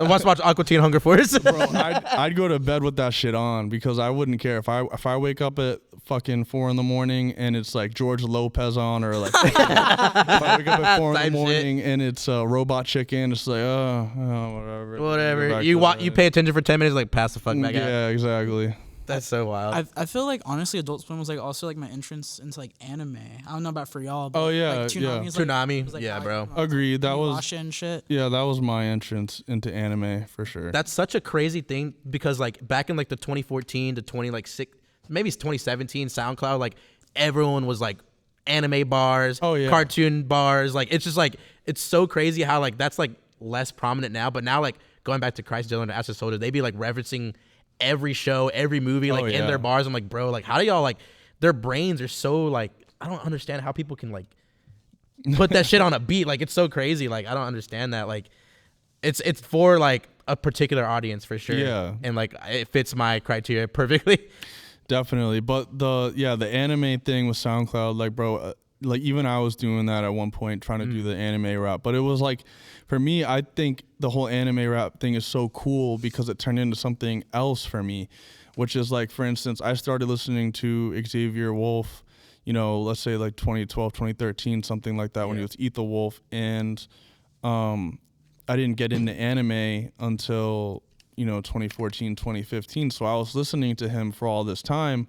Watch Aqua Teen Hunger Force. Bro, I'd go to bed with that shit on because I wouldn't care if I wake up at fucking 4 a.m. and it's like George Lopez on, or like if I wake up at 4 Type a.m. and it's Robot Chicken, it's like whatever. Go Whatever. back You to want bed. you pay attention for 10 minutes, like pass the fuck back out. Yeah, exactly. That's so wild. I feel like honestly Adult Swim was like also like my entrance into like anime. I don't know about for y'all, but Oh, yeah, like, Toonami yeah. is, like, Toonami, was, like, yeah, how, bro. you know, Agreed. That was Inuyasha and shit. yeah, that was my entrance into anime for sure. That's such a crazy thing because like back in like the 2014 to 2017 SoundCloud, like everyone was like anime bars, Oh, yeah. cartoon bars. Like it's just like it's so crazy how like that's like less prominent now. But now like going back to Christ Dylan and Astro Soldier, they be like referencing every show, every movie, like in yeah. their bars. I'm like, bro, like how do y'all like their brains are so like I don't understand how people can like put that shit on a beat. Like it's so crazy. Like I don't understand that. Like it's for like a particular audience for sure. Yeah. And like it fits my criteria perfectly. Definitely, but the anime thing with SoundCloud, like bro, like even I was doing that at one point, trying to do the anime rap. But it was like, for me, I think the whole anime rap thing is so cool because it turned into something else for me, which is like, for instance, I started listening to Xavier Wolf, let's say like 2012, 2013, something like that, when he was Eat the Wolf. And I didn't get into anime until, 2014, 2015. So I was listening to him for all this time,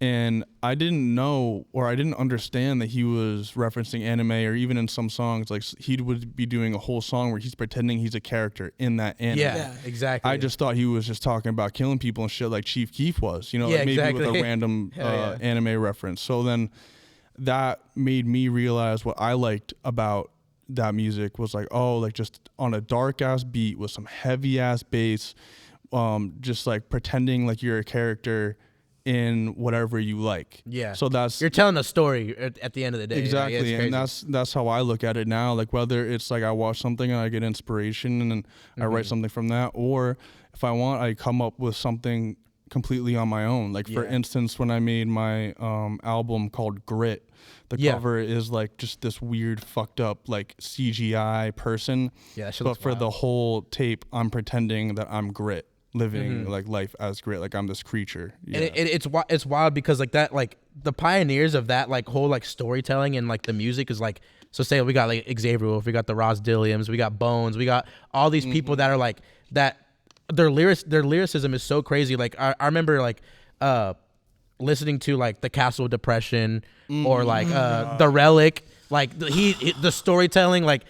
and I didn't know, or I didn't understand that he was referencing anime, or even in some songs, like he would be doing a whole song where he's pretending he's a character in that anime. Yeah, exactly. I just thought he was just talking about killing people and shit like Chief Keef was, like maybe exactly. with a random anime reference. So then that made me realize what I liked about that music was like, like just on a dark ass beat with some heavy ass bass, just like pretending like you're a character in whatever you like. Yeah. So you're telling a story at the end of the day. Exactly. And that's how I look at it now. Like whether it's like I watch something and I get inspiration and I write something from that, or if I want, I come up with something completely on my own. Like for instance, when I made my album called Grit, the cover is like just this weird fucked up like CGI person. Yeah, but for the whole tape, I'm pretending that I'm Grit, living like life as Grit, like I'm this creature. Yeah. And it's wild because like that, like the pioneers of that like whole like storytelling and like the music is like, so say we got like Xavier Wolf, we got the Ross Dilliams, we got Bones, we got all these people that are like that. Their lyricism is so crazy. Like I remember like listening to like the Castle of Depression or like the Relic. Like the storytelling, like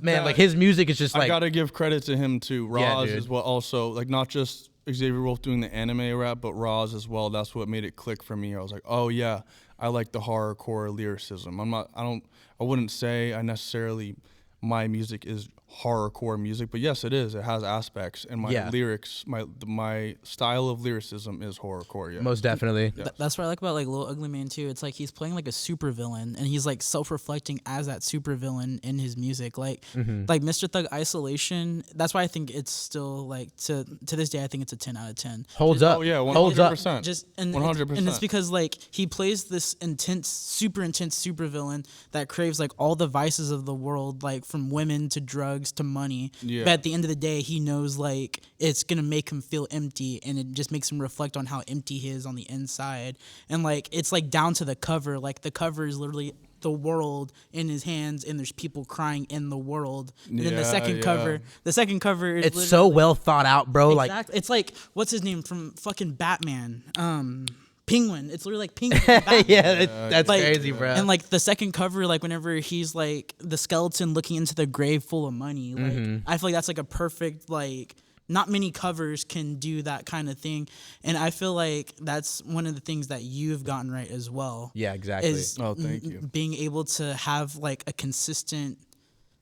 man, like his music is just like, I gotta give credit to him too. Roz as well, also like not just Xavier Wolf doing the anime rap, but Roz as well. That's what made it click for me. I was like, oh yeah, I like the horrorcore lyricism. I wouldn't say I necessarily my music is horrorcore music, but yes, it is. It has aspects, and my lyrics, my style of lyricism is horrorcore. Yeah, most definitely. Yes. That's what I like about like Lil Ugly Mane too. It's like he's playing like a supervillain, and he's like self-reflecting as that supervillain in his music. Like like Mr. Thug Isolation. That's why I think it's still like to this day I think it's a 10 out of 10. Holds up. Oh yeah, 100%. Just 100%. And it's because like he plays this super intense supervillain that craves like all the vices of the world, like from women to drugs to money. Yeah. But at the end of the day, he knows like it's gonna make him feel empty, and it just makes him reflect on how empty he is on the inside. And like it's like down to the cover. Like the cover is literally the world in his hands, and there's people crying in the world. And then the second cover is it's so well thought out, bro. Exactly. Like it's like what's his name from fucking Batman? Penguin. It's literally like Penguin. That's like, crazy, bro. And like the second cover, like whenever he's like the skeleton looking into the grave full of money, like I feel like that's like a perfect, like not many covers can do that kind of thing, and I feel like that's one of the things that you've gotten right as well. Yeah, exactly. Is thank you. Being able to have like a consistent,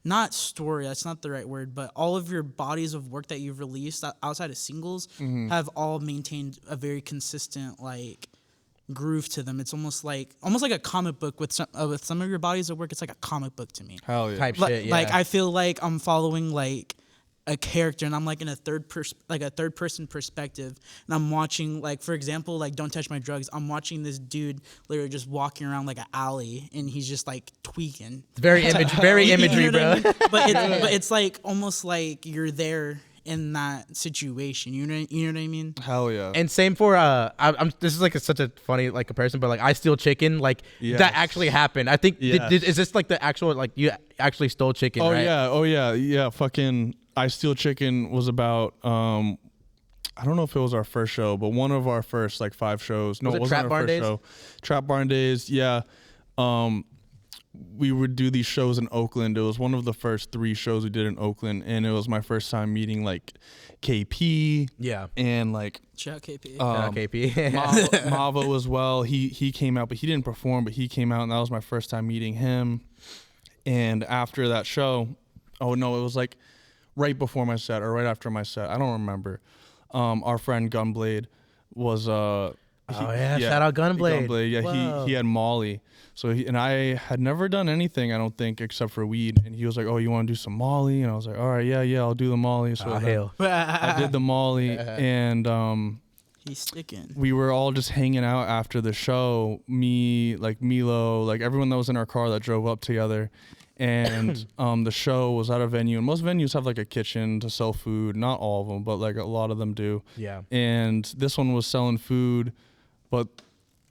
not story, that's not the right word, but all of your bodies of work that you've released outside of singles have all maintained a very consistent like groove to them. It's almost like a comic book with some of your bodies of work. It's like a comic book to me. Hell yeah. Type shit, yeah. Like I feel like I'm following like a character, and I'm like in a third person perspective, and I'm watching, like, for example, like Don't Touch My Drugs. I'm watching this dude literally just walking around like an alley, and he's just like tweaking. It's very imagery, bro. I mean? but it's like almost like you're there in that situation. You know what I mean? Hell yeah. And same for this is like such a funny like comparison, but like I Steal Chicken, like that actually happened. I think is this like the actual, like you actually stole chicken? Right? Yeah. Fucking I Steal Chicken was about I don't know if it was our first show, but one of our first like 5 shows. No, it wasn't our first show. Trap Barn Days. Yeah. We would do these shows in Oakland. It was one of the first 3 shows we did in Oakland, and it was my first time meeting like KP. Yeah. And like shout out KP. KP. Mavo as well. He came out, but he didn't perform, but he came out, and that was my first time meeting him. And after that show, oh no, it was like right before my set or right after my set. I don't remember. Our friend Gunblade was shout out Gunblade. Yeah, he had Molly. So I had never done anything, I don't think, except for weed. And he was like, "Oh, you want to do some Molly?" And I was like, "All right, yeah, I'll do the Molly." So I did the Molly, and he's sticking. We were all just hanging out after the show. Me, like Milo, like everyone that was in our car that drove up together. And the show was at a venue, and most venues have like a kitchen to sell food. Not all of them, but like a lot of them do. Yeah. And this one was selling food, but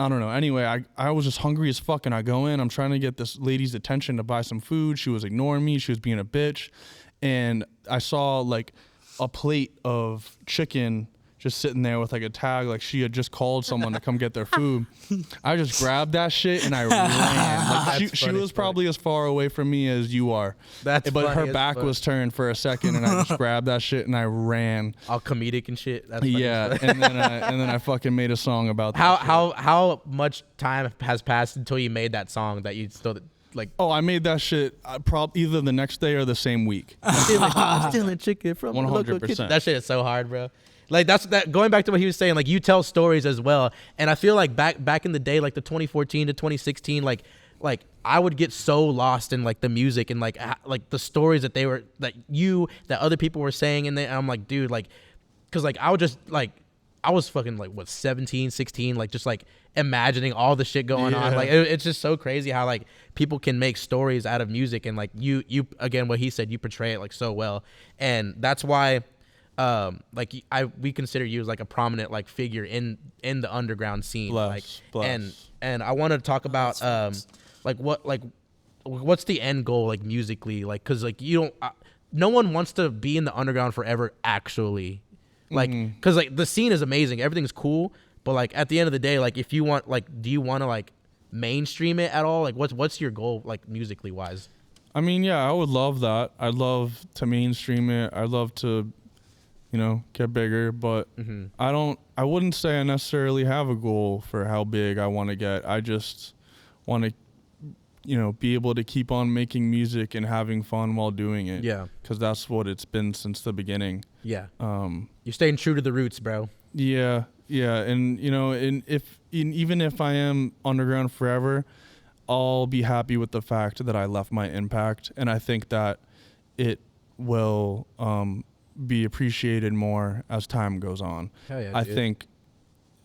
I don't know. Anyway, I was just hungry as fuck, and I go in. I'm trying to get this lady's attention to buy some food. She was ignoring me. She was being a bitch. And I saw like a plate of chicken just sitting there with like a tag, like she had just called someone to come get their food. I just grabbed that shit and I ran. Like she was probably as far away from me as you are. But her back was turned for a second, and I just grabbed that shit and I ran. All comedic and shit. That's funny. Yeah, and then I fucking made a song about that. How much time has passed until you made that song that you still like? Oh, I made that shit either the next day or the same week. Stealing chicken from 100%. That shit is so hard, bro. Like that going back to what he was saying, like you tell stories as well. And I feel like back in the day, like the 2014 to 2016, like I would get so lost in like the music and like the stories that other people were saying. And then I'm like, dude, like, cause like I would just like, I was fucking like what 17, 16, like just like imagining all the shit going on. Like it's just so crazy how like people can make stories out of music. And like you again, what he said, you portray it like so well. And that's why, we consider you as like a prominent like figure in the underground scene. Bless. And I want to talk about what's the end goal like musically, like because like you don't no one wants to be in the underground forever actually, like because like the scene is amazing, everything's cool, but like at the end of the day, like if you want like do you want to like mainstream it at all, like what's your goal like musically wise? I mean, yeah, I would love that. I'd love to mainstream it. I'd love to get bigger, but I wouldn't say I necessarily have a goal for how big I want to get. I just want to, be able to keep on making music and having fun while doing it. Yeah. Because that's what it's been since the beginning. Yeah. You're staying true to the roots, bro. Yeah. Yeah. And, even if I am underground forever, I'll be happy with the fact that I left my impact. And I think that it will, be appreciated more as time goes on. Hell yeah, I think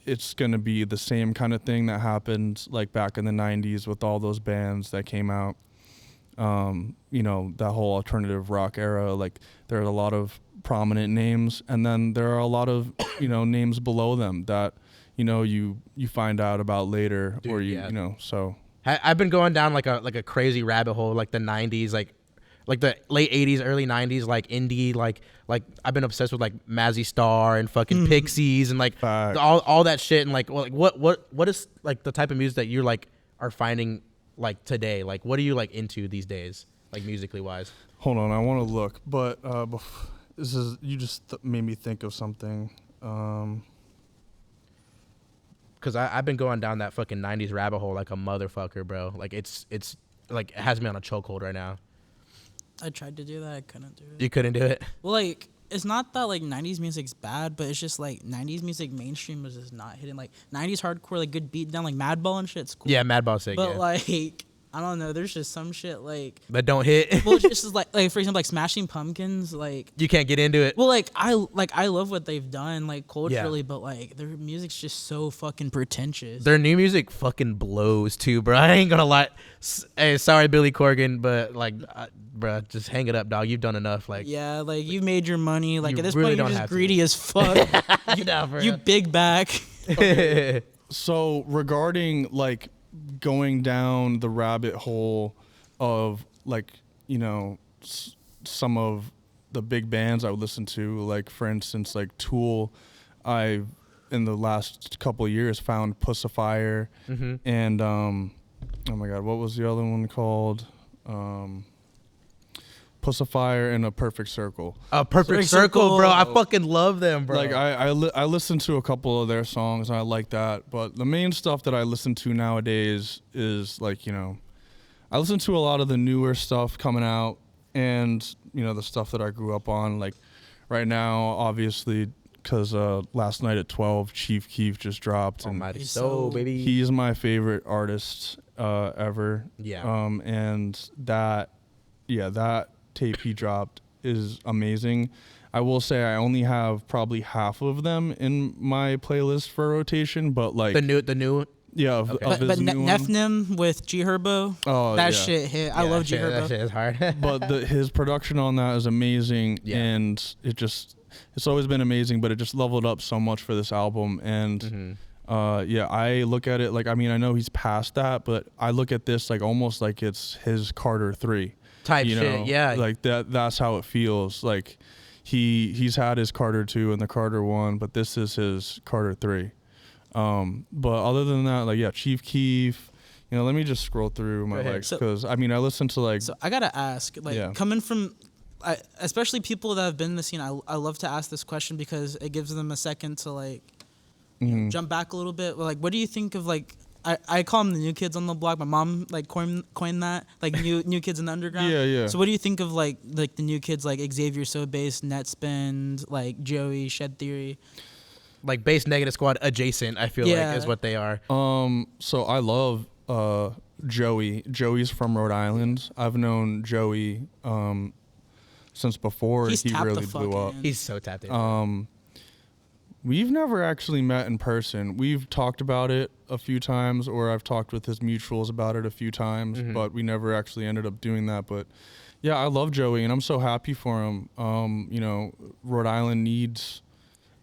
it's going to be the same kind of thing that happened like back in the 90s with all those bands that came out. That whole alternative rock era, like there are a lot of prominent names, and then there are a lot of, names below them that, you find out about later. Dude, or so I've been going down like a crazy rabbit hole, like the 90s, like the late 80s, early 90s, like indie, like I've been obsessed with like Mazzy Star and fucking Pixies and like all that shit. And like, what is like the type of music that you're like are finding like today? Like, what are you like into these days, like musically wise? Hold on, I want to look, but you just made me think of something. Cause I've been going down that fucking 90s rabbit hole like a motherfucker, bro. Like it's like it has me on a chokehold right now. I tried to do that. I couldn't do it. You couldn't do it? Well, like, it's not that, like, 90s music's bad, but it's just, like, 90s music mainstream was just not hitting. Like, 90s hardcore, like, good beat down, like, Madball and shit's cool. Yeah, Madball's sick, but, like, I don't know. There's just some shit, like... that don't hit? Well, it's just, like, for example, like, Smashing Pumpkins, like... you can't get into it? Well, I love what they've done, like, culturally, but, like, their music's just so fucking pretentious. Their new music fucking blows, too, bro. I ain't gonna lie. Hey, sorry, Billy Corgan, but, like... bro, just hang it up, dog. You've done enough. Like, yeah, like you've made your money. Like you at this really point, you're just greedy as fuck. you big back. Okay. So regarding like going down the rabbit hole of like some of the big bands I would listen to, like for instance, like Tool, I've in the last couple of years found Pussifier and oh my god, what was the other one called? Pussifier and A Perfect Circle. A Perfect Circle, bro. I fucking love them, bro. Like I listened to a couple of their songs and I like that, but the main stuff that I listen to nowadays is like, I listen to a lot of the newer stuff coming out and, the stuff that I grew up on. Like right now, obviously, because last night at 12, Chief Keef just dropped. Almighty Soul, baby. He's my favorite artist ever. Yeah. And that tape he dropped is amazing. I will say I only have probably half of them in my playlist for rotation, but like the new yeah, of his new one. Nefnim with G Herbo. Oh, that shit hit. I love G Herbo. That shit is hard. But his production on that is amazing, and it's always been amazing. But it just leveled up so much for this album, and Yeah, I look at it like, I mean, I know he's past that, but I look at this like almost like it's his Carter 3 type you shit. know? Yeah. Like that's how it feels. Like he's had his Carter 2 and the Carter 1, but this is his Carter 3. But other than that, like, yeah, Chief Keef, you know, let me just scroll through my, Go ahead. like, because, I mean, I listen to, like... So I gotta ask, like, Yeah. coming from, especially people that have been in the scene, I love to ask this question because it gives them a second to, like, jump back a little bit. Like, what do you think of, like, I call them the new kids on the block. My mom, like, coined that, like, new kids in the underground. Yeah. So what do you think of, like the new kids, like Xavier So Bass, Netspend, like Joey, Shed Theory? Like Base Negative Squad adjacent, I feel like is what they are. So I love Joey. Joey's from Rhode Island. I've known Joey since before He's he tapped really the fuck blew up. in. He's so tapped in. We've never actually met in person. We've talked about it a few times, or I've talked with his mutuals about it a few times, but we never actually ended up doing that. But yeah, I love Joey, and I'm so happy for him. You know, Rhode Island needs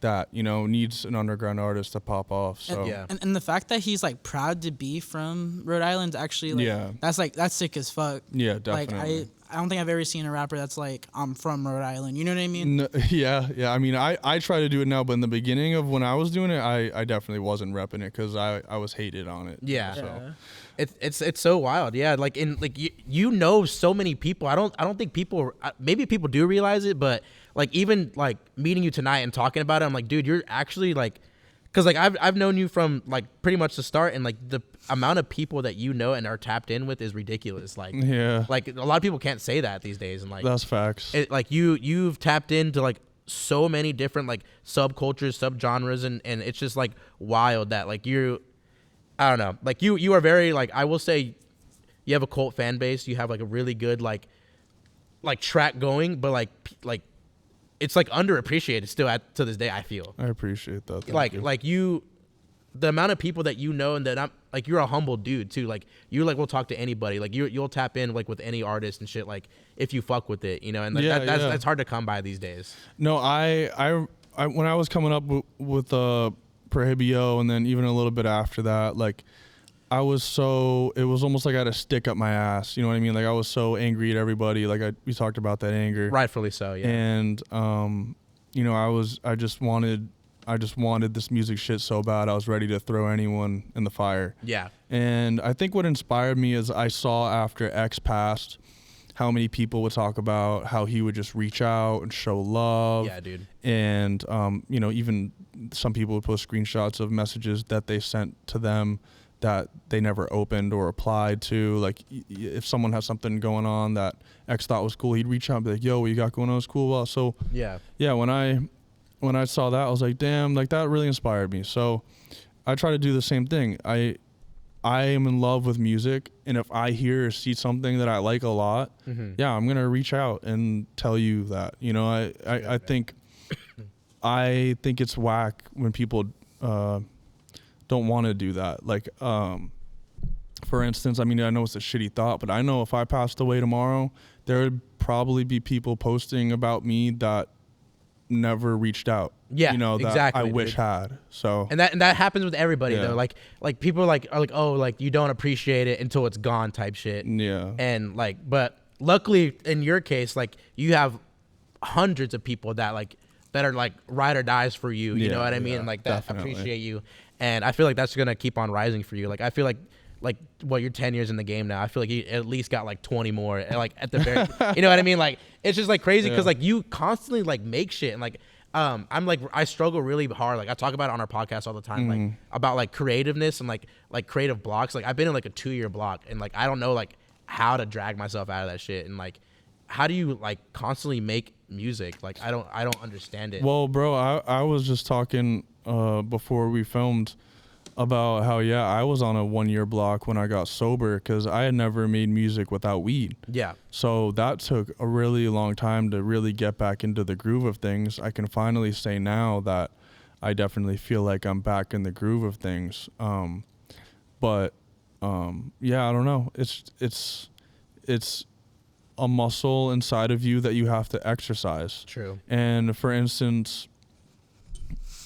that, you know, needs an underground artist to pop off. So Yeah. And the fact that he's like proud to be from Rhode Island, actually, like, that's sick as fuck. Yeah, definitely. Like I don't think I've ever seen a rapper that's like, I'm from Rhode Island. You know what I mean? No, yeah. I mean, I try to do it now, but in the beginning of when I was doing it, I definitely wasn't repping it because I was hated on it. Yeah. So. It's so wild. Yeah, like you know so many people. I don't think people, maybe people do realize it, but like even like meeting you tonight and talking about it, I'm like, dude, you're actually like, because like I've known you from like pretty much the start, and like the amount of people that you know and are tapped in with is ridiculous. Like like a lot of people can't say that these days, and like that's facts. Like you've tapped into like so many different like subcultures, subgenres, and it's just like wild that like I don't know, like you are very, like, I will say you have a cult fan base. You have like a really good like track going, but like it's like underappreciated still to this day, I feel. I appreciate that. Like you, the amount of people that you know, and that I'm like, you're a humble dude too. Like you like will talk to anybody. Like you'll tap in like with any artist and shit. Like if you fuck with it, you know. And like, that's hard to come by these days. No, I when I was coming up with Prohibio, and then even a little bit after that, like it was almost like I had a stick up my ass. You know what I mean? Like I was so angry at everybody. Like we talked about that anger. Rightfully so, yeah. And you know, I just wanted this music shit so bad. I was ready to throw anyone in the fire. Yeah. And I think what inspired me is I saw after X passed how many people would talk about how he would just reach out and show love. Yeah, dude. And you know, even some people would post screenshots of messages that they sent to them that they never opened or replied to. Like if someone has something going on that X thought was cool, he'd reach out and be like, yo, what you got going on is cool. Well, so yeah, when I saw that, I was like, damn, like that really inspired me. So I try to do the same thing. I am in love with music, and if I hear or see something that I like a lot, yeah, I'm gonna reach out and tell you that. You know, I think it's whack when people don't want to do that. Like, for instance, I mean, I know it's a shitty thought, but I know if I passed away tomorrow, there would probably be people posting about me that never reached out. Yeah, you know, that exactly, I wish had. So and that happens with everybody though. Like people are like oh, like you don't appreciate it until it's gone type shit. Yeah. And like, but luckily in your case, like you have hundreds of people that are like ride or dies for you. You know what I mean? And like that definitely appreciate you. And I feel like that's gonna keep on rising for you. Like I feel like you're 10 years in the game now. I feel like you at least got like 20 more, like at the very, you know what I mean? Like it's just like crazy because like you constantly like make shit, and like I'm like, I struggle really hard. Like I talk about it on our podcast all the time, like about like creativeness and like creative blocks. Like I've been in like a 2-year block, and like I don't know like how to drag myself out of that shit. And like, how do you like constantly make music? Like I don't understand it. Well, bro, I was just talking before we filmed about how I was on a 1-year block when I got sober because I had never made music without weed. Yeah. So that took a really long time to really get back into the groove of things. I can finally say now that I definitely feel like I'm back in the groove of things. But yeah, I don't know. It's a muscle inside of you that you have to exercise. True. And for instance,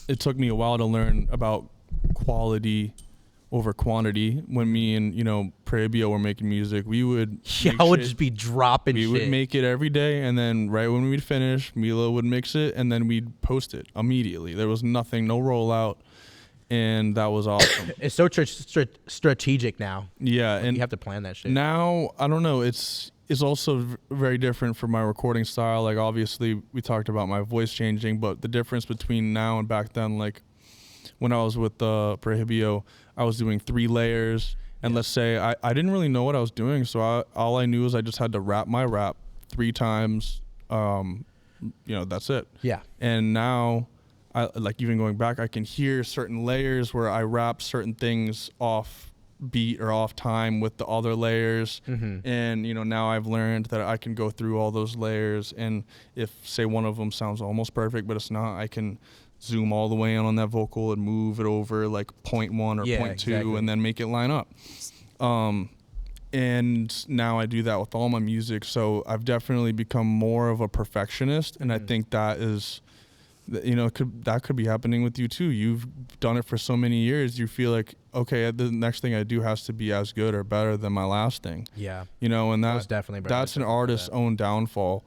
it took me a while to learn about quality over quantity. When me and Prabio were making music, we would I would just be dropping we shit. would make it every day, and then right when we'd finish, Milo would mix it, and then we'd post it immediately. There was nothing, no rollout, and that was awesome. It's so strategic now. Yeah, and You have to plan that shit. now I don't know. It's also very different for my recording style. Like obviously we talked about my voice changing, but the difference between now and back then, like when I was with Prahibio, I was doing 3 layers, and let's say I didn't really know what I was doing, so all I knew is I just had to rap my rap 3 times. That's it. Yeah. And now, like even going back, I can hear certain layers where I rap certain things off beat or off time with the other layers. Mm-hmm. And now I've learned that I can go through all those layers, and if say one of them sounds almost perfect but it's not, I can zoom all the way in on that vocal and move it over like 0.1 or 0.2 exactly. and then make it line up. And now I do that with all my music, so I've definitely become more of a perfectionist, and I think that is that could be happening with you too. You've done it for so many years, you feel like, okay, the next thing I do has to be as good or better than my last thing. Yeah. And Most definitely, that's an artist's own downfall,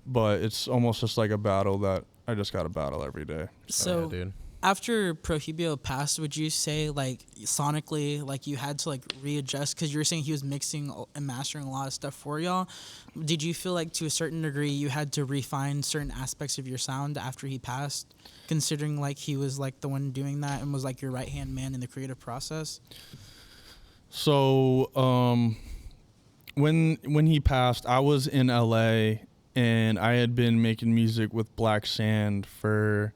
but it's almost just like a battle that I just got to battle every day. So yeah, dude. after Prohibio passed, would you say like sonically, like you had to like readjust, because you were saying he was mixing and mastering a lot of stuff for y'all? Did you feel like to a certain degree you had to refine certain aspects of your sound after he passed, considering like he was like the one doing that and was like your right hand man in the creative process? So when he passed, I was in LA, and I had been making music with Black Sand for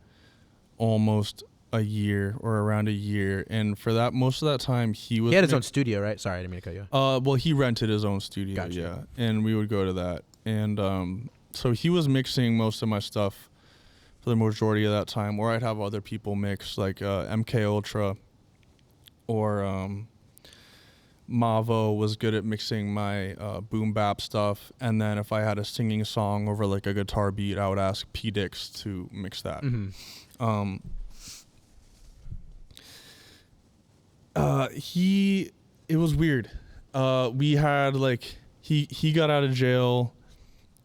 almost a year or around a year, and for that most of that time he had his own studio, right? Sorry, I didn't mean to cut you off. Well, he rented his own studio. Gotcha. Yeah, and we would go to that, and so he was mixing most of my stuff for the majority of that time, or I'd have other people mix, like MK Ultra or Mavo was good at mixing my boom bap stuff, and then if I had a singing song over like a guitar beat, I would ask P Dix to mix that. Mm-hmm. It was weird. We had like he got out of jail,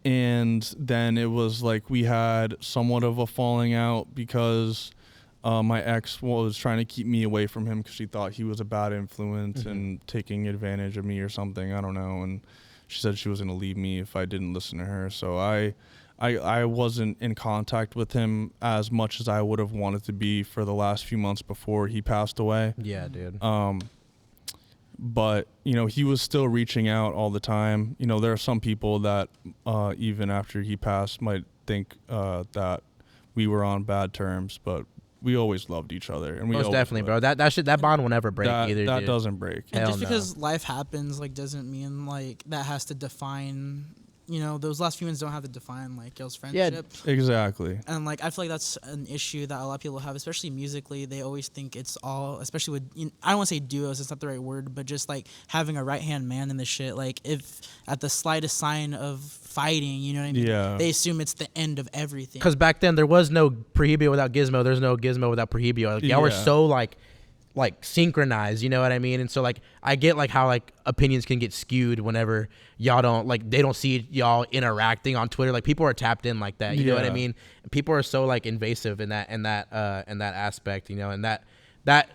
and then it was like we had somewhat of a falling out because my ex was trying to keep me away from him because she thought he was a bad influence Mm-hmm. and taking advantage of me or something. I don't know. And she said she was going to leave me if I didn't listen to her. So I wasn't in contact with him as much as I would have wanted to be for the last few months before he passed away. Yeah, dude. But he was still reaching out all the time. There are some people that even after he passed might think that we were on bad terms, but we always loved each other, and we Most always definitely, would. bro. That bond will never break either. That dude. doesn't break. And Hell just no. because life happens, like, doesn't mean like that has to define. Those last few months don't have to define like y'all's friendship. Exactly. And like I feel like that's an issue that a lot of people have, especially musically. They always think it's all, especially with I don't want to say duos, it's not the right word, but just like having a right hand man in the shit. Like if at the slightest sign of fighting, you know what I mean? Yeah. They assume it's the end of everything. Because back then there was no Prohibio without Gizmo. There's no Gizmo without Prohibio. Like, y'all were Yeah. so like synchronized, you know what I mean? And so like I get like how like opinions can get skewed whenever y'all don't like they don't see y'all interacting on Twitter. Like people are tapped in like that, you know what I Yeah. mean? People are so like invasive in that aspect, and that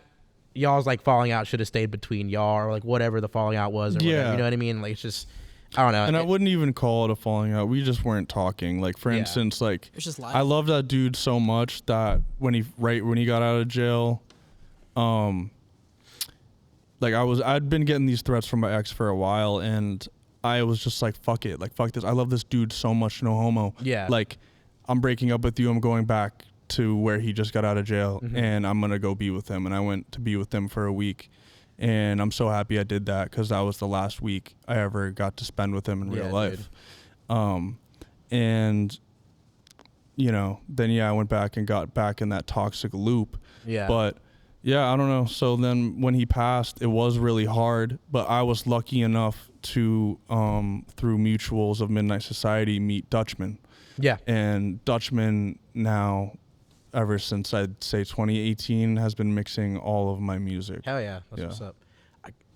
y'all's like falling out should have stayed between y'all or like whatever the falling out was or whatever, Yeah. you know what I mean? Like it's just I don't know. And I wouldn't even call it a falling out. We just weren't talking. Like for Yeah. instance, like It's just life. I love that dude so much that when he got out of jail, like I'd been getting these threats from my ex for a while, and I was just like, fuck it, like fuck this. I love this dude so much, no homo. Yeah. Like I'm breaking up with you. I'm going back to where he just got out of jail, and I'm gonna go be with him. And I went to be with him for a week, and I'm so happy I did that because that was the last week I ever got to spend with him in real life. And then I went back and got back in that toxic loop. Yeah. But yeah, I don't know. So then when he passed, it was really hard, but I was lucky enough to through mutuals of Midnight Society meet Dutchman. Yeah. And Dutchman now ever since I'd say 2018 has been mixing all of my music. Hell yeah, that's Yeah. what's up.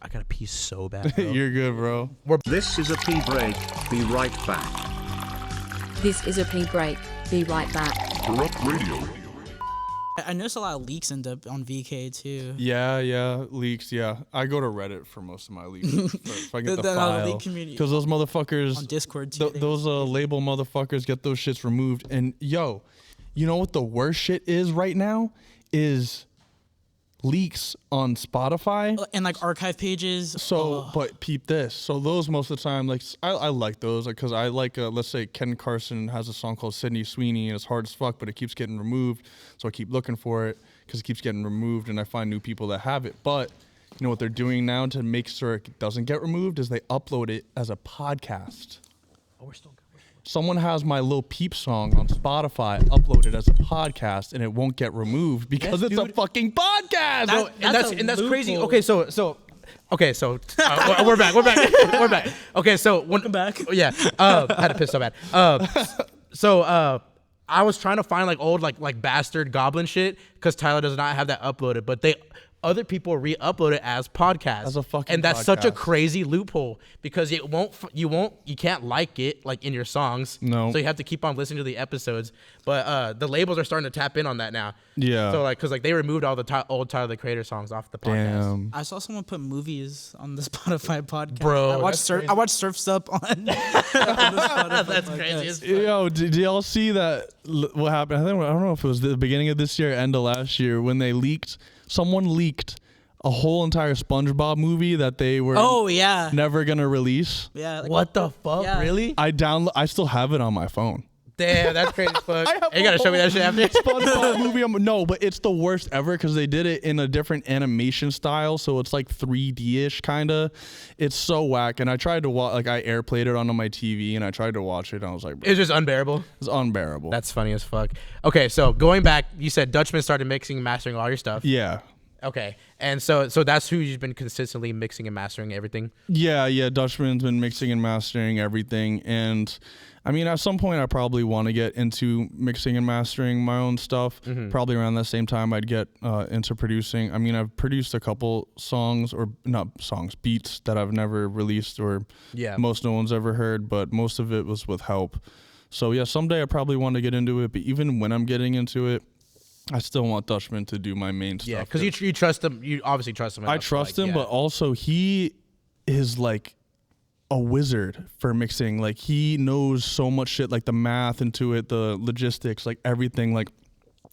I gotta pee so bad. Bro. You're good, bro. This is a pee break. Be right back. This is a pee break. Be right back. Corrupt Radio. I noticed a lot of leaks end up on VK too. Yeah, leaks. Yeah, I go to Reddit for most of my leaks. if I get the The file, leak community. because those motherfuckers On Discord too. those label motherfuckers get those shits removed. And yo, you know what the worst shit is right now is leaks on Spotify. And like archive pages. So, but peep this. So those most of the time, like I like those because I like, let's say Ken Carson has a song called Sydney Sweeney and it's hard as fuck, but it keeps getting removed. So I keep looking for it because it keeps getting removed and I find new people that have it. But you know what they're doing now to make sure it doesn't get removed is they upload it as a podcast. Oh, we're still good. Someone has my Lil Peep song on Spotify uploaded as a podcast and it won't get removed because it's a fucking podcast. That- And that's crazy. loophole. Okay, so we're back. We're back. Okay, so Welcome back. Yeah, had to piss so bad. I was trying to find like old like bastard goblin shit because Tyler does not have that uploaded, but other people re-upload it as podcasts. As a fucking and that's such a podcast. crazy loophole because you can't like it like in your songs. No. So you have to keep on listening to the episodes. But the labels are starting to tap in on that now. Yeah. So like, cause like they removed all the old Tyler the Creator songs off the podcast. Damn. I saw someone put movies on the Spotify podcast. Bro, I watched that's I watched Surf's Up on. on the Spotify That's podcast. crazy. As fuck. Yo, did y'all see that? What happened? I don't know if it was the beginning of this year, end of last year, when someone leaked a whole entire SpongeBob movie that they were Oh yeah. never gonna release. Yeah. Like, What the fuck? Yeah. Really? I still have it on my phone. Damn, that's crazy as fuck. I have You gotta a show me that shit after. SpongeBob movie. No, but it's the worst ever because they did it in a different animation style, so it's like 3D-ish kind of. It's so whack, and I tried to watch, like I airplayed it onto my TV, and I tried to watch it, and I was like, bro, It's just unbearable. it's unbearable. That's funny as fuck. Okay, so going back, you said Dutchman started mixing and mastering all your stuff. yeah. Okay, and so that's who you've been consistently mixing and mastering everything. Yeah, Dutchman's been mixing and mastering everything, and I mean, at some point, I probably want to get into mixing and mastering my own stuff. Probably around that same time, I'd get into producing. I mean, I've produced a couple beats that I've never released or most no one's ever heard, but most of it was with help. So yeah, someday I probably want to get into it, but even when I'm getting into it, I still want Dutchman to do my main stuff. Yeah, because you trust him. You obviously trust him. I enough to, trust like, him, but also he is like a wizard for mixing. Like he knows so much shit, like the math into it, the logistics, like everything. Like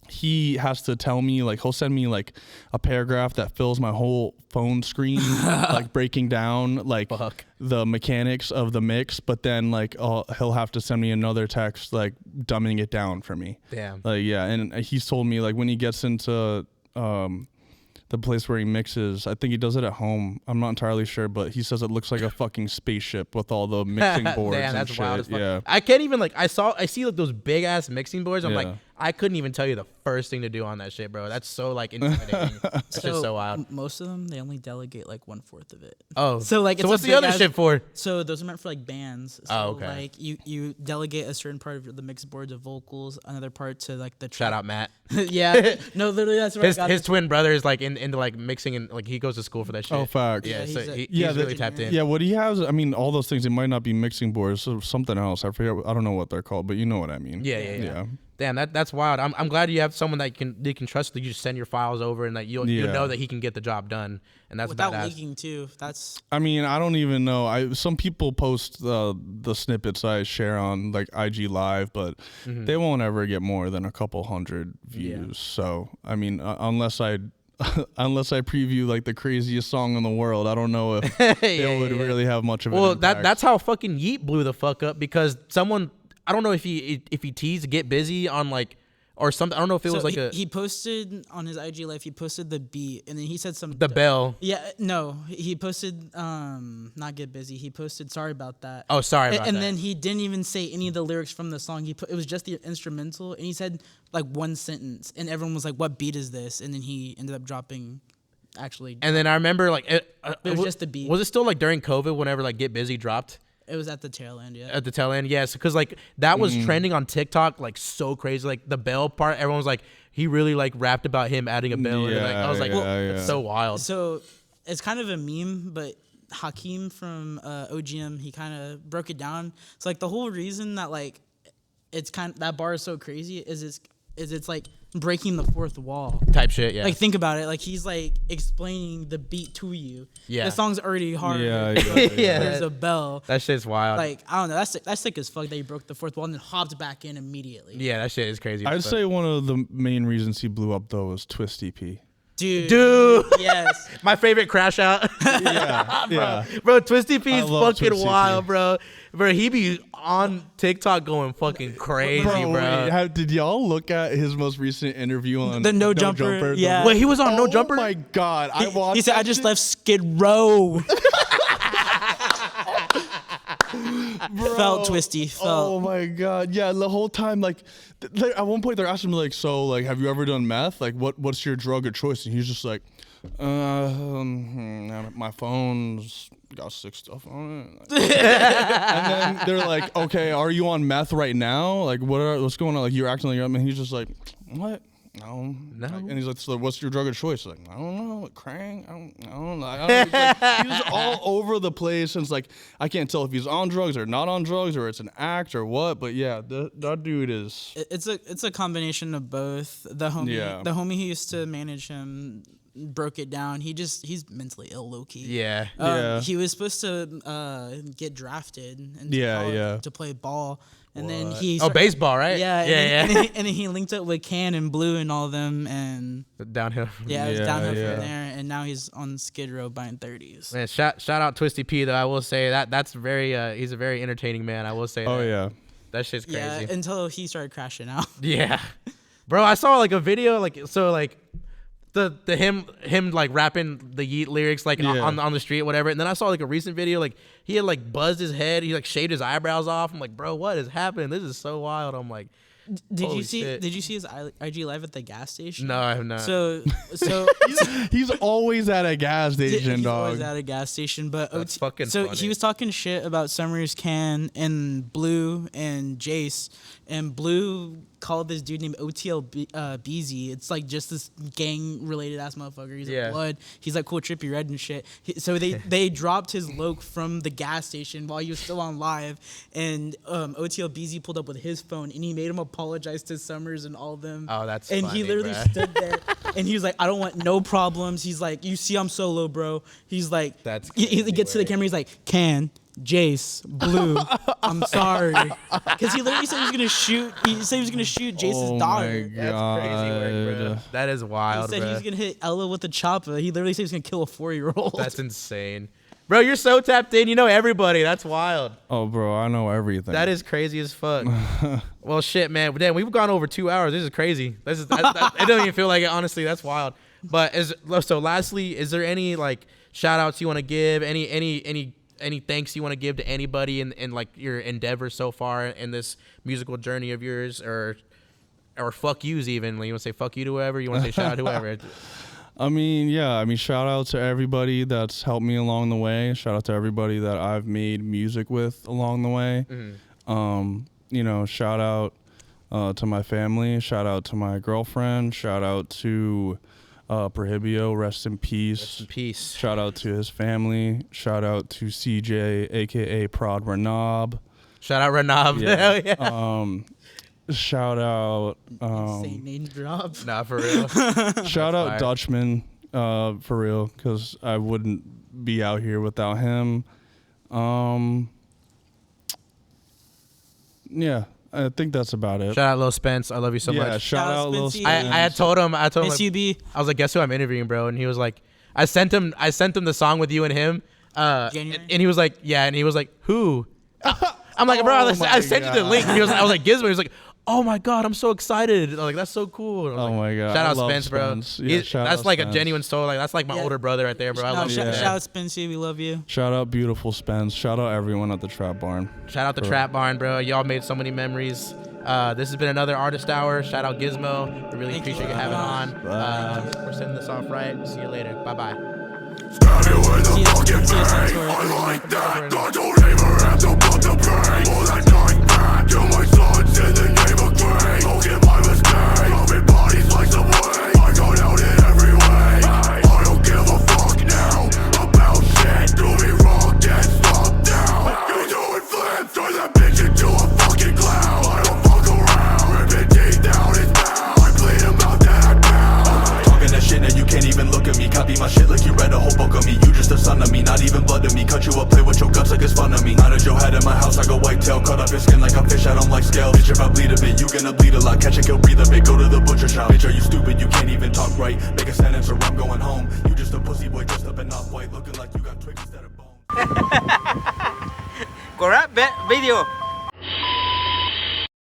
he has to tell me, like he'll send me like a paragraph that fills my whole phone screen, like breaking down like the mechanics of the mix. But then like he'll have to send me another text like dumbing it down for me. Damn. Like yeah, and he's told me like when he gets into the place where he mixes, I think he does it at home. I'm not entirely sure, but he says it looks like a fucking spaceship with all the mixing boards. Damn, and that's shit. wild as fuck. Yeah. I can't even like I see like those big ass mixing boards. I'm Yeah. like I couldn't even tell you the first thing to do on that shit, bro. That's so like intimidating. That's just so wild. Most of them, they only delegate like 1/4 of it. Oh, So like, so it's what's a the big other ass- shit for? So those are meant for like bands. So Oh, okay. Like you delegate a certain part of the mix board to vocals, another part to like the Shout out Matt. yeah. No, literally that's where I got His it. twin brother is like into like mixing and like he goes to school for that shit. Oh, facts. Yeah, Yeah, so he's a- he's Yeah, really the- tapped in. Yeah, what he has, I mean, all those things, it might not be mixing boards, so something else. I forget, I don't know what they're called, but you know what I mean. Yeah. Damn, that's wild. I'm glad you have someone that you can trust that you just send your files over and that you Yeah. know that he can get the job done, and that's Without badass. leaking too. That's I mean, I don't even know. Some people post the snippets I share on like IG Live, but they won't ever get more than a couple hundred views. So, I mean, unless I preview like the craziest song in the world, I don't know if they would really have much of an Well, impact. that's how fucking Yeet blew the fuck up because someone I don't know if he teased Get Busy on like or something. I don't know if it was like he posted on his IG live. He posted the beat and then he said some the bell. Yeah, no, he posted not Get Busy. He posted sorry about that. Oh, sorry about and that. then he didn't even say any of the lyrics from the song. It was just the instrumental, and he said like one sentence, and everyone was like, "What beat is this?" And then he ended up dropping, actually. And then I remember like it was just the beat. Was it still like during COVID whenever like Get Busy dropped? It was at the tail end, yeah. At the tail end, yes, because like that was trending on TikTok like so crazy. Like the bell part, everyone was like, he really like rapped about him adding a bell. And like, I was like, it's so wild. So it's kind of a meme, but Hakeem from OGM, he kind of broke it down. It's like the whole reason that like it's kind of, that bar is so crazy is it's like breaking the fourth wall Type shit, yeah. Like think about it, like he's like explaining the beat to you. Yeah. The song's already hard. Yeah. There's a bell. That shit's wild. Like I don't know, that's sick as fuck that he broke the fourth wall and then hopped back in immediately. Yeah, that shit is crazy. I'd say one of the main reasons he blew up though was Twisty P. Dude. Yes. My favorite crash out. Yeah. Bro, Twisty P I is love fucking Twisty wild, P. bro. Bro, he be on TikTok going fucking crazy, bro. Wait, did y'all look at his most recent interview on The No Jumper? Yeah. Wait, he was on No Jumper? Oh my god, I watched. He said, "I just left Skid Row." Felt Twisty. Felt. Oh my god, yeah. The whole time, like, at one point they're asking me like, so like, have you ever done meth? Like, what's your drug of choice? And he's just like, my phone's got sick stuff on it. And then they're like, okay, are you on meth right now? Like, what's going on? Like, you're acting like you're. And he's just like, what? No. Like, and he's like, so what's your drug of choice? Like, I don't know. Like, crank. I don't know. He's all over the place. And it's like, I can't tell if he's on drugs or not on drugs or it's an act or what. But yeah, that dude is. It's a combination of both. The homie who used to manage him broke it down. He's mentally ill, low key. Yeah. He was supposed to get drafted and to play ball. And then he baseball, right? Yeah, And then he linked up with Can and Blue and all of them, and downhill. Yeah, it was downhill from there, and now he's on Skid Row buying 30s. Man, shout out Twisty P though. I will say that's very he's a very entertaining man. I will say. Oh that. yeah, that shit's crazy. Yeah, until he started crashing out. Yeah, bro, I saw like a video like the him like rapping the Yeet lyrics like on the street, whatever. And then I saw like a recent video, like he had like buzzed his head, he like shaved his eyebrows off. I'm like, bro, what is happening? This is so wild. I'm like, Did you see his IG live at the gas station? No, I have not. So he's always at a gas station, he's dog. always at a gas station, but That's fucking so funny. he was talking shit about Summers, Can, and Blue and Jace, and Blue called this dude named OTL BZ. It's like just this gang related ass motherfucker. He's like blood. He's like cool, trippy red and shit. So they dropped his loc from the gas station while he was still on live, and OTL BZ pulled up with his phone and he made him apologize to Summers and all of them. Oh, that's and funny, he literally bruh. stood there and he was like, I don't want no problems. He's like, you see, I'm solo, bro. He's like, That's he crazy, gets to the camera. He's like, Can, Jace, Blue, I'm sorry, because he literally said he was gonna shoot. He said he was gonna shoot Jace's daughter. That's crazy work, bro. That is He wild, said he bro. was gonna hit Ella with a chopper. He literally said he was gonna kill a 4-year-old. That's insane. Bro, you're so tapped in. You know everybody. That's wild. Oh, bro, I know everything. That is crazy as fuck. Well, shit, man. Damn, we've gone over 2 hours. This is crazy. It doesn't even feel like it. Honestly, that's wild. But lastly, is there any like shout outs you want to give? Any thanks you want to give to anybody in like your endeavors so far in this musical journey of yours, or fuck yous even? Like, you want to say fuck you to whoever? You want to say shout out to whoever? Shout out to everybody that's helped me along the way. Shout out to everybody that I've made music with along the way. Mm-hmm. Shout out to my family. Shout out to my girlfriend. Shout out to Prohibio, rest in peace. Rest in peace. Shout out to his family. Shout out to CJ, aka Prod Renab. Shout out Renab. Yeah. Hell yeah. Shout out. Say name drop. Nah, for real. Shout out fire. Dutchman, for real, because I wouldn't be out here without him. Yeah, I think that's about it. Shout out Lil Spence. I love you so Yeah, much. shout out Lil Spencey. Spence. I had told him like, SUB. I was like, guess who I'm interviewing, bro? And he was like, I sent him the song with you and him. January? And he was like, yeah, and he was like, who? I'm like, bro, Oh I sent you the God. link. And I was like, Gizmo. He was like, oh my God, I'm so excited. I was like, that's so cool. And I was Oh like, my God, shout I out love Spence, bro. Spence. Yeah, shout that's out like Spence. a genuine soul. Like that's like my Yeah. older brother right there, bro. I love Shout you. out Spencey, we love you. Shout out beautiful Spence. Shout out everyone at the Trap Barn. Shout out the Trap Barn, bro. Y'all made so many memories. This has been another Artist Hour. Shout out Gizmo. We really Thank you. appreciate you having on. We're sending this off right. See you later. Bye bye. See you next tour. I like that. I don't even have to to bring all that nightmare to my sons in the name of grace. Don't get my mistake, loving bodies like some way. I got out in every way. I don't give a fuck now about shit. Do me wrong, then stop now. You doing flips, turn that bitch into a fucking clown. I don't fuck around, ripping teeth out his mouth. I bleed him out that now. Talking that shit, now you can't even look at me. Copy my shit like you read a whole book of me. You just a son of me, not even blood to me. Cut you up, play with your guts like it's fun to me. Not a Joe head in my house like a whitetail. Cut off your skin like a fish, I don't like scales. Bitch, if I bleed a bit, you gonna bleed a lot. Catch and kill, breathe a bit, go to the butcher shop. Bitch, are you stupid? You can't even talk right. Make a sentence or I'm going home. You just a pussy boy dressed up in off-white, looking like you got twigs instead of bones. Grab video.